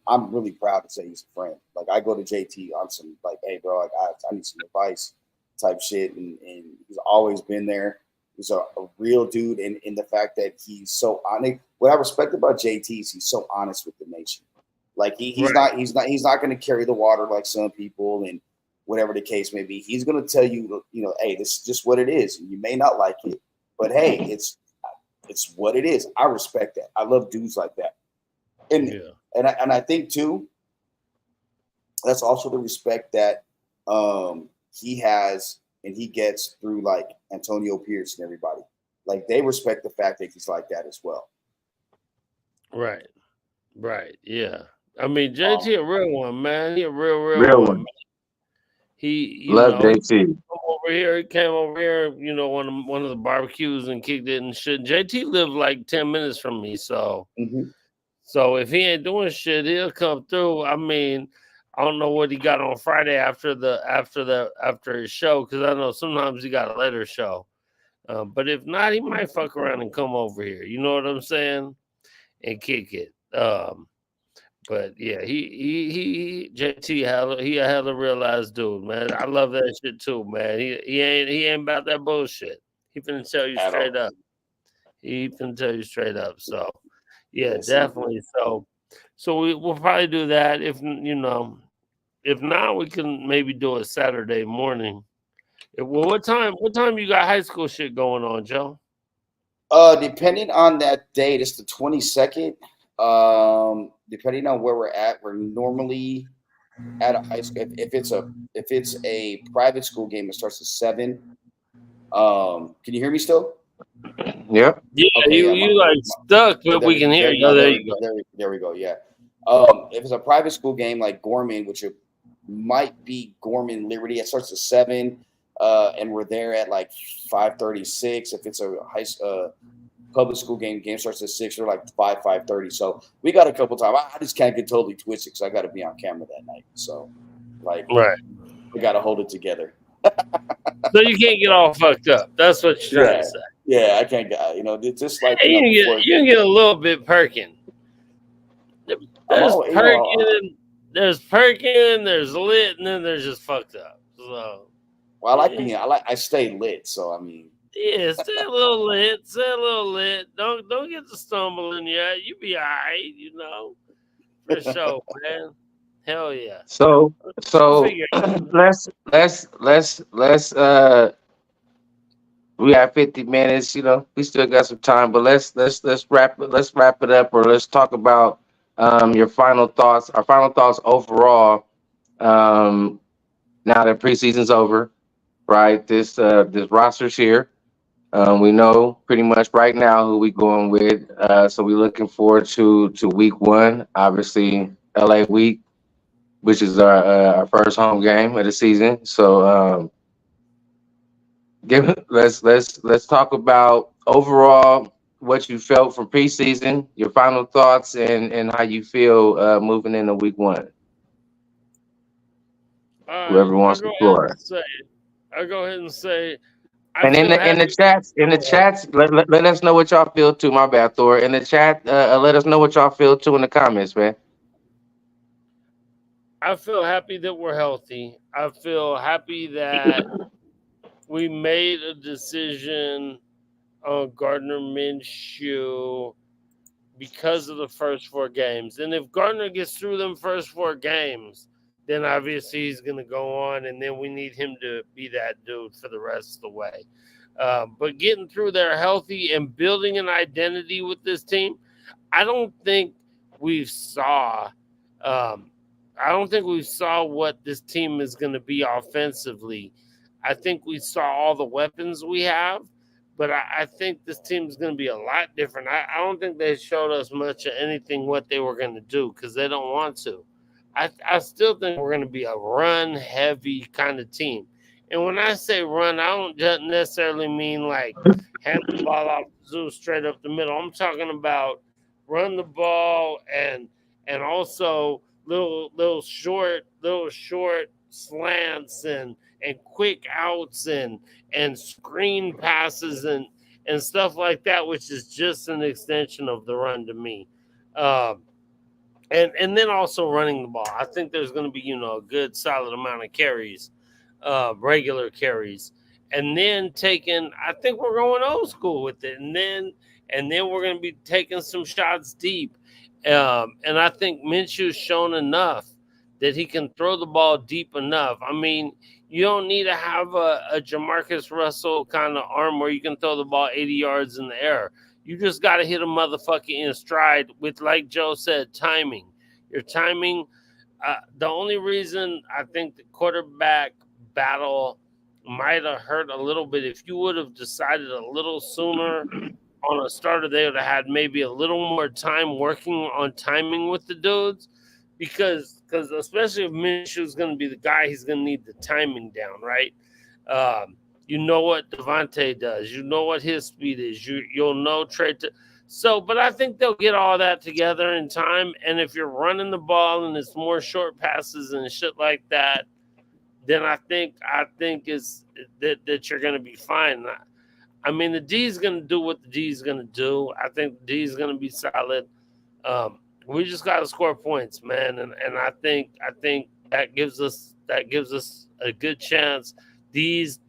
I'm really proud to say he's a friend. Like, I go to JT on some like, hey, bro, like I need some advice type shit, and he's always been there. He's a real dude, and in the fact that he's so honest. What I respect about JT is he's so honest with the nation. Like he's not going to carry the water like some people, and whatever the case may be. He's going to tell you, hey, this is just what it is. You may not like it, but hey, it's what it is. I respect that. I love dudes like that, and I think too, that's also the respect that he has and he gets through like Antonio Pierce and everybody. Like, they respect the fact that he's like that as well. Right. Yeah. I mean, JT a real one, man. He a real one. Man. He love JT. He came over here, one of the barbecues and kicked it and shit. JT lived like 10 minutes from me, so so if he ain't doing shit, he'll come through. I mean, I don't know what he got on Friday after his show, because I know sometimes he got a later show. But if not, he might fuck around and come over here. You know what I'm saying? And kick it. But yeah, he JT he a hella realized dude, man. I love that shit too, man. He ain't about that bullshit. He finna tell you straight up. He finna tell you straight up. So yeah, definitely. So we'll probably do that. If not, we can maybe do it Saturday morning. Well, what time you got high school shit going on, Joe? Depending on that date, it's the 22nd. Depending on where we're at, we're normally at a high school. If it's a private school game, it starts at 7. Can you hear me still? Yep. Yeah, okay, you like stuck, but we can hear you. There you go. There we go. Yeah. If it's a private school game like Gorman, which it might be Gorman Liberty, it starts at 7, and we're there at like 5:36. If it's a public school game starts at 6, or like 5:30. So we got a couple times. I just can't get totally twisted because I got to be on camera that night. So we got to hold it together. So you can't get all fucked up. That's what you're trying to say. Yeah, I can't get. Just like you can get a little bit perking. There's perking, there's lit, and then there's just fucked up. So, well, I stay lit. So I mean. Yeah, stay a little lit. Don't get to stumbling yet. You be all right, for sure, man. Hell yeah. So let's we have 50 minutes, we still got some time, but let's wrap it up, or let's talk about our final thoughts overall. Now that preseason's over, right? This roster's here. We know pretty much right now who we going with. So we're looking forward to week 1, obviously LA week, which is our first home game of the season. So let's talk about overall what you felt from preseason, your final thoughts, and how you feel moving into week 1. Whoever wants the floor. I'll go ahead and say I And feel in the happy. chats, let us know what y'all feel too. My bad, Thor. In the chat, let us know what y'all feel too in the comments, man. I feel happy that we're healthy. I feel happy that we made a decision on Gardner Minshew because of the first four games. And if Gardner gets through them first four games, then obviously he's going to go on, and then we need him to be that dude for the rest of the way. But getting through there healthy and building an identity with this team, I don't think we've saw. Um, I don't think we saw what this team is going to be offensively. I think we saw all the weapons we have, but I think this team is going to be a lot different. I don't think they showed us much of anything what they were going to do because they don't want to. I still think we're going to be a run heavy kind of team. And when I say run, I don't just necessarily mean like hand the ball off the zoo straight up the middle. I'm talking about run the ball and also little short slants and quick outs and screen passes and stuff like that, which is just an extension of the run to me. Um, and then also running the ball. I think there's going to be a good solid amount of carries, regular carries, and then taking. I think we're going old school with it, and then we're going to be taking some shots deep, and I think Minshew's shown enough that he can throw the ball deep enough. I mean, you don't need to have a Jamarcus Russell kind of arm where you can throw the ball 80 yards in the air. You just got to hit a motherfucker in stride with, like Joe said, timing. Your timing. The only reason I think the quarterback battle might have hurt a little bit if you would have decided a little sooner on a starter, they would have had maybe a little more time working on timing with the dudes because especially if Minshew's going to be the guy, he's going to need the timing down, right? You know what Devontae does. You know what his speed is. You'll know Trey. But I think they'll get all that together in time. And if you're running the ball and it's more short passes and shit like that, then I think is that you're going to be fine. I mean, the D is going to do what the D is going to do. I think the D is going to be solid. We just got to score points, man, and I think that gives us a good chance. These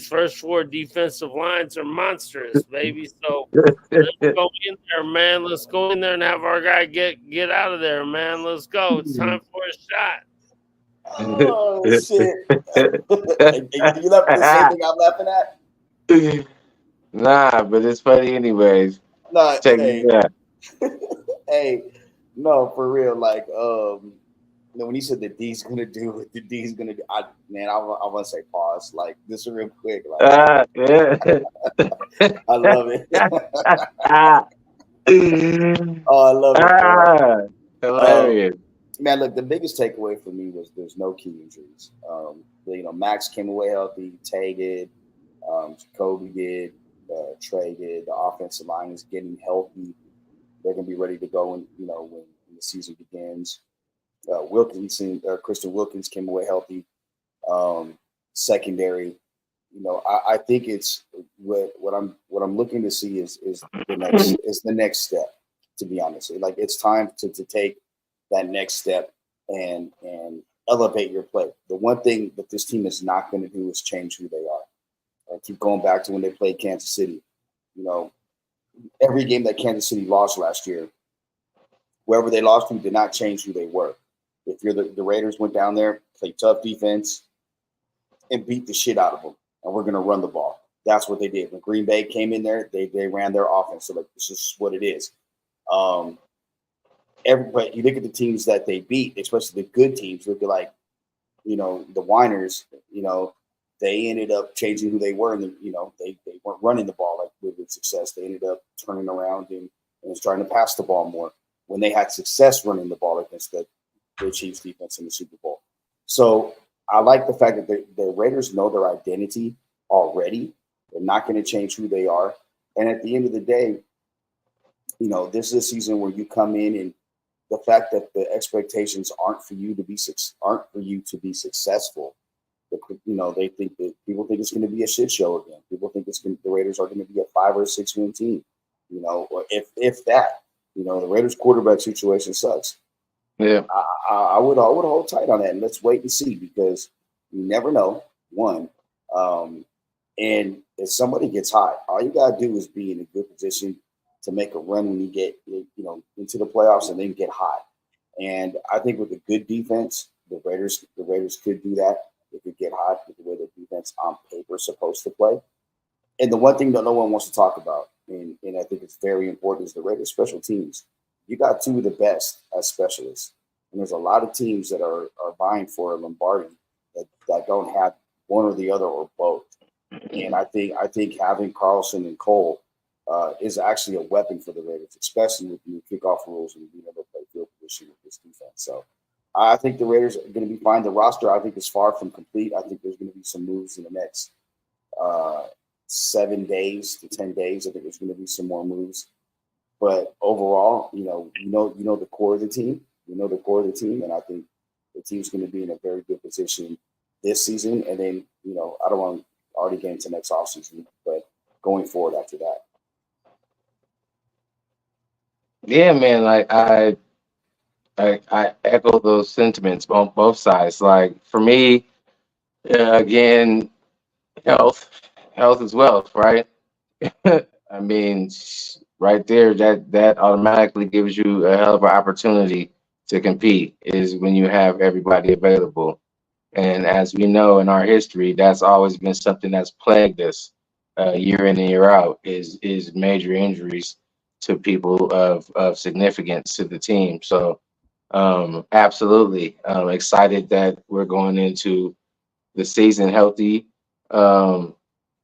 first four defensive lines are monstrous, baby. So let's go in there, man. Let's go in there and have our guy get out of there, man. Let's go. It's time for a shot. Oh shit! You laughing the same thing I'm laughing at? Nah, but it's funny anyways. No, Check hey, it out. hey, no, for real. Like, when he said the D's gonna do what the D's gonna do, I want to say pause. Like, this is real quick. Like, Yeah. I love it. Oh, I love it. Hilarious. Man, look, the biggest takeaway for me was there's no key injuries. Max came away healthy. Tay did. Jacoby did. Trey did. The offensive line is getting healthy. They're gonna be ready to go when the season begins. Christian Wilkins came away healthy. Secondary, I think it's what I'm looking to see is the next step. To be honest, like it's time to take that next step and elevate your play. The one thing that this team is not going to do is change who they are. I keep going back to when they played Kansas City. Every game that Kansas City lost last year, whoever they lost to did not change who they were. If you're the Raiders went down there, played tough defense, and beat the shit out of them, and we're going to run the ball. That's what they did. When Green Bay came in there, they ran their offense. So this is what it is. Everybody, you look at the teams that they beat, especially the good teams. Look at the whiners. They ended up changing who they were, and they weren't running the ball with success. They ended up turning around and trying to pass the ball more when they had success running the ball against the Chiefs defense in the Super Bowl. So I like the fact that the Raiders know their identity already. They're not going to change who they are. And at the end of the day, this is a season where you come in and the fact that the expectations aren't for you to be successful. They think that people think it's going to be a shit show again. People think the Raiders are going to be a 5 or 6 win team. Or if that. The Raiders quarterback situation sucks. Yeah, I would hold tight on that, and let's wait and see, because you never know. One, and if somebody gets hot, all you gotta do is be in a good position to make a run when you get into the playoffs and then get hot. And I think with a good defense, the Raiders could do that. They could get hot with the way the defense on paper is supposed to play. And the one thing that no one wants to talk about, and I think it's very important, is the Raiders special teams. You got two of the best as specialists. And there's a lot of teams that are vying for a Lombardi that don't have one or the other or both. And I think having Carlson and Cole is actually a weapon for the Raiders, especially with new kickoff rules and being able to play field position with this defense. So I think the Raiders are going to be fine. The roster, I think, is far from complete. I think there's going to be some moves in the next 7 days to 10 days. I think there's going to be some more moves. But overall, you know the core of the team. You know the core of the team, and I think the team's going to be in a very good position this season. And then, I don't want to already get into next offseason, but going forward after that. yeah, man. Like I echo those sentiments on both sides. Like for me, again, health is wealth, right? I mean, right there, that automatically gives you a hell of an opportunity to compete, is when you have everybody available. And as we know in our history, that's always been something that's plagued us year in and year out, is major injuries to people of significance to the team. So absolutely excited that we're going into the season healthy.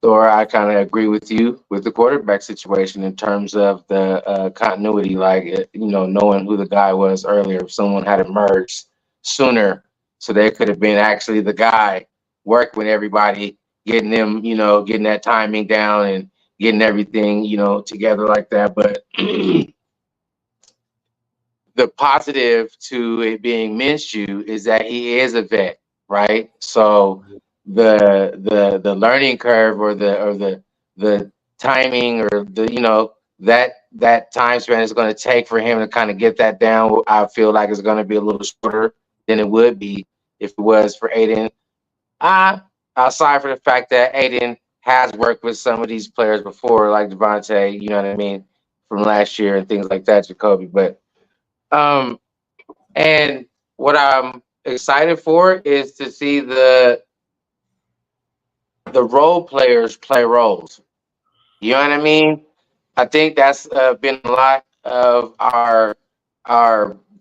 Thor, I kind of agree with you with the quarterback situation in terms of the continuity, like, knowing who the guy was earlier. If someone had emerged sooner, so they could have been actually the guy, work with everybody, getting them, getting that timing down and getting everything, together like that. But the positive to it being Minshew is that he is a vet, right? So the learning curve, or the timing, or that time span is going to take for him to kind of get that down, I feel like it's going to be a little shorter than it would be if it was for Aiden. Aside from the fact that Aiden has worked with some of these players before, like Devontae, you know what I mean, from last year and things like that, Jacoby. But and what I'm excited for is to see the role players play roles. You know what I mean? I think that's been a lot of our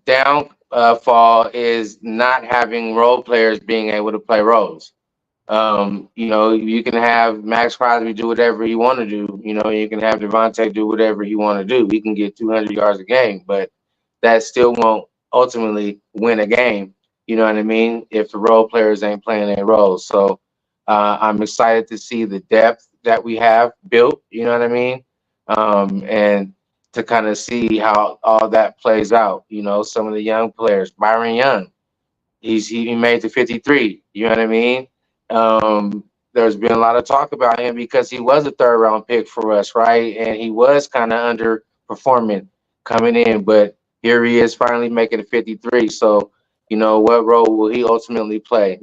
downfall, is not having role players being able to play roles. You can have Max Crosby do whatever he want to do. You can have Devontae do whatever he want to do. He can get 200 yards a game, but that still won't ultimately win a game. You know what I mean? If the role players ain't playing their roles. So I'm excited to see the depth that we have built. You know what I mean? And to kind of see how all that plays out. Some of the young players, Byron Young, he made the 53. You know what I mean? There's been a lot of talk about him because he was a third round pick for us, right? And he was kind of underperforming coming in, but here he is finally making a 53. So, what role will he ultimately play?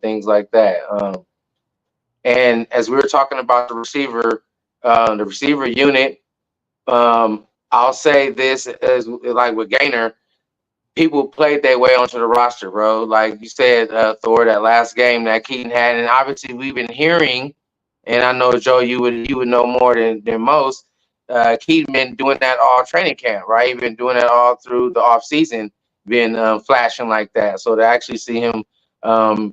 Things like that. And as we were talking about the receiver unit, I'll say this as like with Gainer, people played their way onto the roster, bro. Like you said, Thor, that last game that Keaton had, and obviously we've been hearing, and I know Joe, you would know more than most. Keaton been doing that all training camp, right? He been doing that all through the off season, been flashing like that. So to actually see him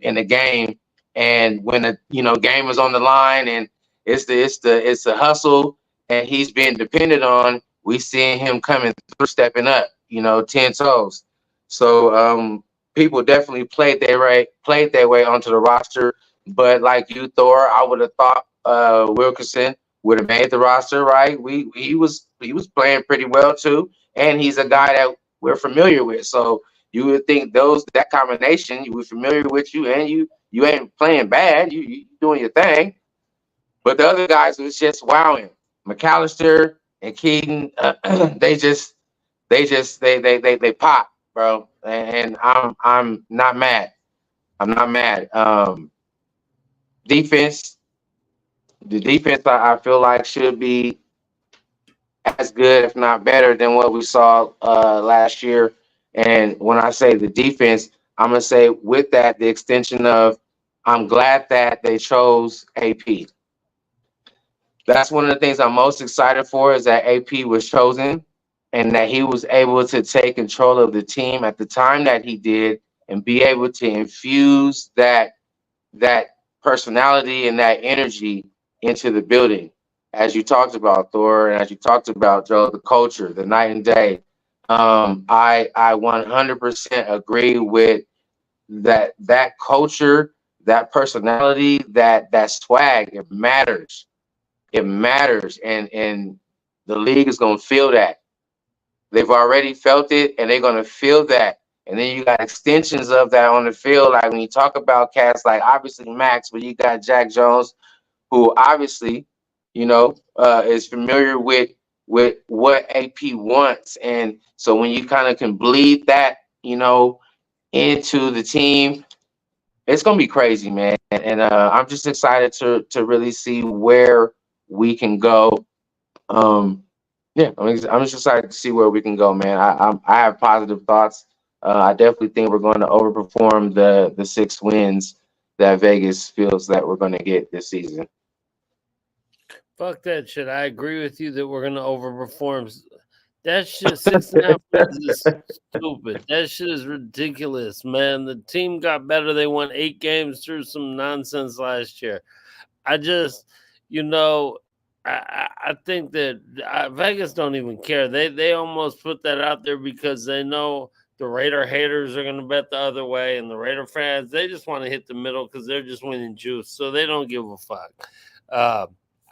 in the game, and when the game is on the line, and it's the hustle, and he's being depended on, we seeing him coming through, stepping up, 10 toes. So people definitely played their way onto the roster. But like you, Thor, I would have thought Wilkinson would have made the roster, right? He was playing pretty well too, and he's a guy that we're familiar with. So you would think that combination, you were familiar with you, and You ain't playing bad. You doing your thing. But the other guys was just wowing. McAllister and Keaton, they pop, bro. And I'm not mad. I'm not mad. Defense, the defense I feel like should be as good, if not better, than what we saw last year. And when I say the defense, I'm gonna say with that the extension of I'm glad that they chose AP. That's one of the things I'm most excited for is that AP was chosen and that he was able to take control of the team at the time that he did and be able to infuse that personality and that energy into the building. As you talked about, Thor, and as you talked about, Joe, the culture, the night and day. I 100% agree with that culture, that personality, that swag. It matters. It matters, and the league is gonna feel that. They've already felt it, and they're gonna feel that. And then you got extensions of that on the field. Like when you talk about cats, like obviously Max, but you got Jack Jones, who obviously, is familiar with what AP wants. And so when you kind of can bleed that, into the team, it's gonna be crazy, man. And I'm just excited to really see where we can go. I'm just excited to see where we can go, man. I have positive thoughts. I definitely think we're going to overperform the 6 wins that Vegas feels that we're going to get this season. Fuck that shit. I agree with you that we're gonna overperform. That shit, 6.5 wins is stupid. That shit is ridiculous, man. The team got better. They won 8 games through some nonsense last year. I just, I think that Vegas don't even care. They almost put that out there because they know the Raider haters are going to bet the other way, and the Raider fans, they just want to hit the middle because they're just winning juice, so they don't give a fuck.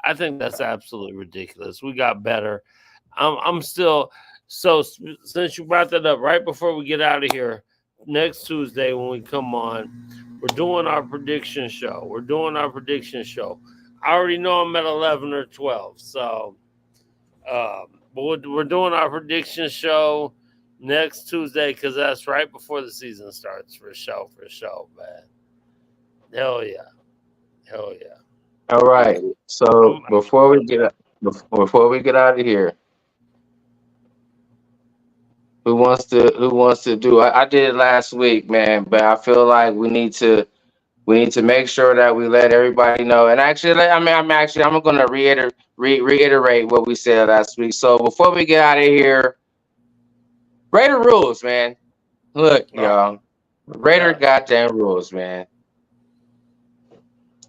I think that's absolutely ridiculous. We got better. I'm still so since you brought that up right before we get out of here, next Tuesday when we come on, we're doing our prediction show. I already know I'm at 11 or 12, so but we're doing our prediction show next Tuesday because that's right before the season starts for sure, man. Hell yeah. All right. So before we get out of here, who wants to do? I did it last week, man, but I feel like we need to make sure that we let everybody know. And actually, I'm going to reiterate what we said last week. So before we get out of here, Raider rules, man. Look, y'all, Raider goddamn rules, man.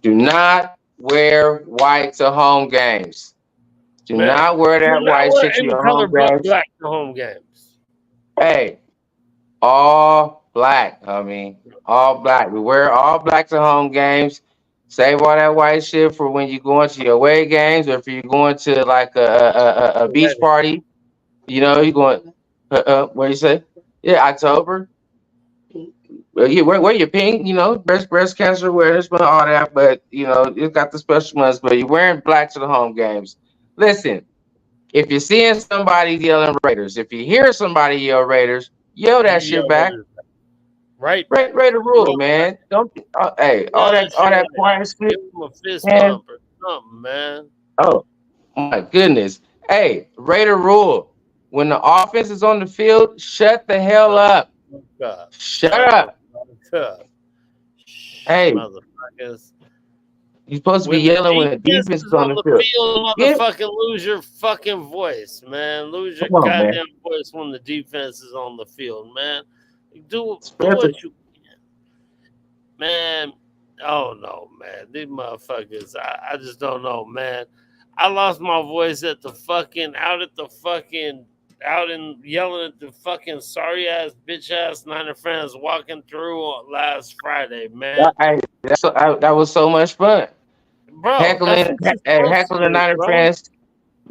Do not wear white to home games. Do not wear that white shit to your home games. Black to home games. Hey, all black. All black. We wear all black to home games. Save all that white shit for when you go into your away games, or if you're going to like a beach party. You're going. What do you say? Yeah, October. Well, you wear your pink, breast cancer awareness, but all that. But you got the special ones. But you're wearing black to the home games. Listen, if you're seeing somebody yelling Raiders, if you hear somebody yell Raiders, yell that shit back. Right. Raider rule, man. Don't. All that quiet shit. Give them a fist bump or something, man. Oh my goodness. Hey, Raider rule. When the offense is on the field, shut the hell up. Shut up. Hey, motherfuckers. You're supposed to be yelling when the defense is on the field. Motherfucking lose your fucking voice, man. Lose your goddamn voice when the defense is on the field, man. Do what you can. Man, oh no, man. These motherfuckers, I just don't know, man. I lost my voice out and yelling at the fucking sorry ass bitch ass Niner fans walking through last Friday, man. That was so much fun, bro. Heckling the Niner fans,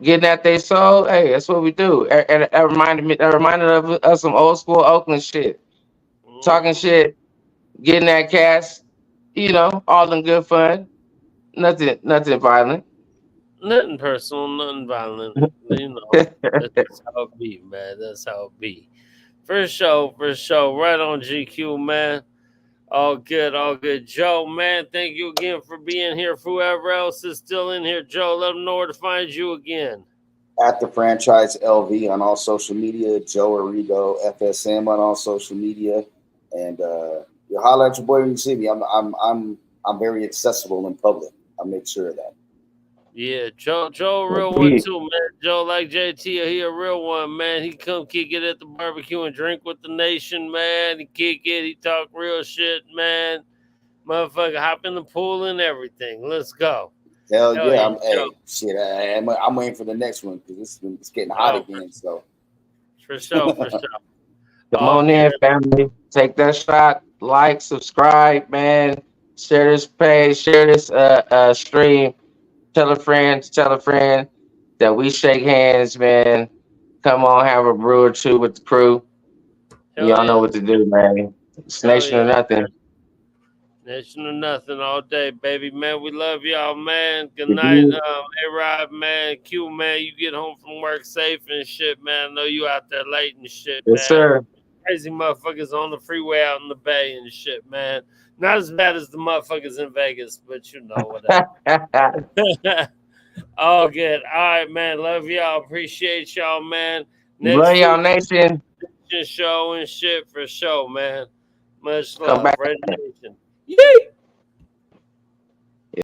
getting at their soul. Hey, that's what we do. And that reminded of some old school Oakland shit, talking shit, getting that cast, You know, all in good fun. Nothing violent. Nothing personal, nothing violent. You know, that's how it be, man. That's how it be. For sure, for sure. Right on GQ, man. All good, all good. Joe, man, thank you again for being here. For whoever else is still in here, Joe, let them know where to find you again. At the franchise LV on all social media, Joe Arrigo FSM on all social media, and you holler at your boy when you see me. I'm very accessible in public. I'll make sure of that. Yeah, Joe, a real one too, man. Joe, like JT, he a real one, man. He come kick it at the barbecue and drink with the nation, man. He kick it, he talk real shit, man. Motherfucker, hop in the pool and everything. Let's go. Hell yeah! Joe. Hey, shit, I'm waiting for the next one because it's getting hot again. So for sure, for sure. Come on in, family. Take that shot. Like, subscribe, man. Share this page. Share this stream. Tell a friend that we shake hands, man. Come on, have a brew or two with the crew. Y'all know what to do, man. It's nation or nothing. Nation or nothing all day, baby, man. We love y'all, man. Good night, A-Rod, man. Q, man. You get home from work safe and shit, man. I know you out there late and shit, man. Yes, sir. Crazy motherfuckers on the freeway out in the bay and shit, man. Not as bad as the motherfuckers in Vegas, but you know whatever. All good. All right, man. Love y'all. Appreciate y'all, man. Love y'all, nation. Show and shit for sure, man. Much Come love. back. Red Nation. Yay!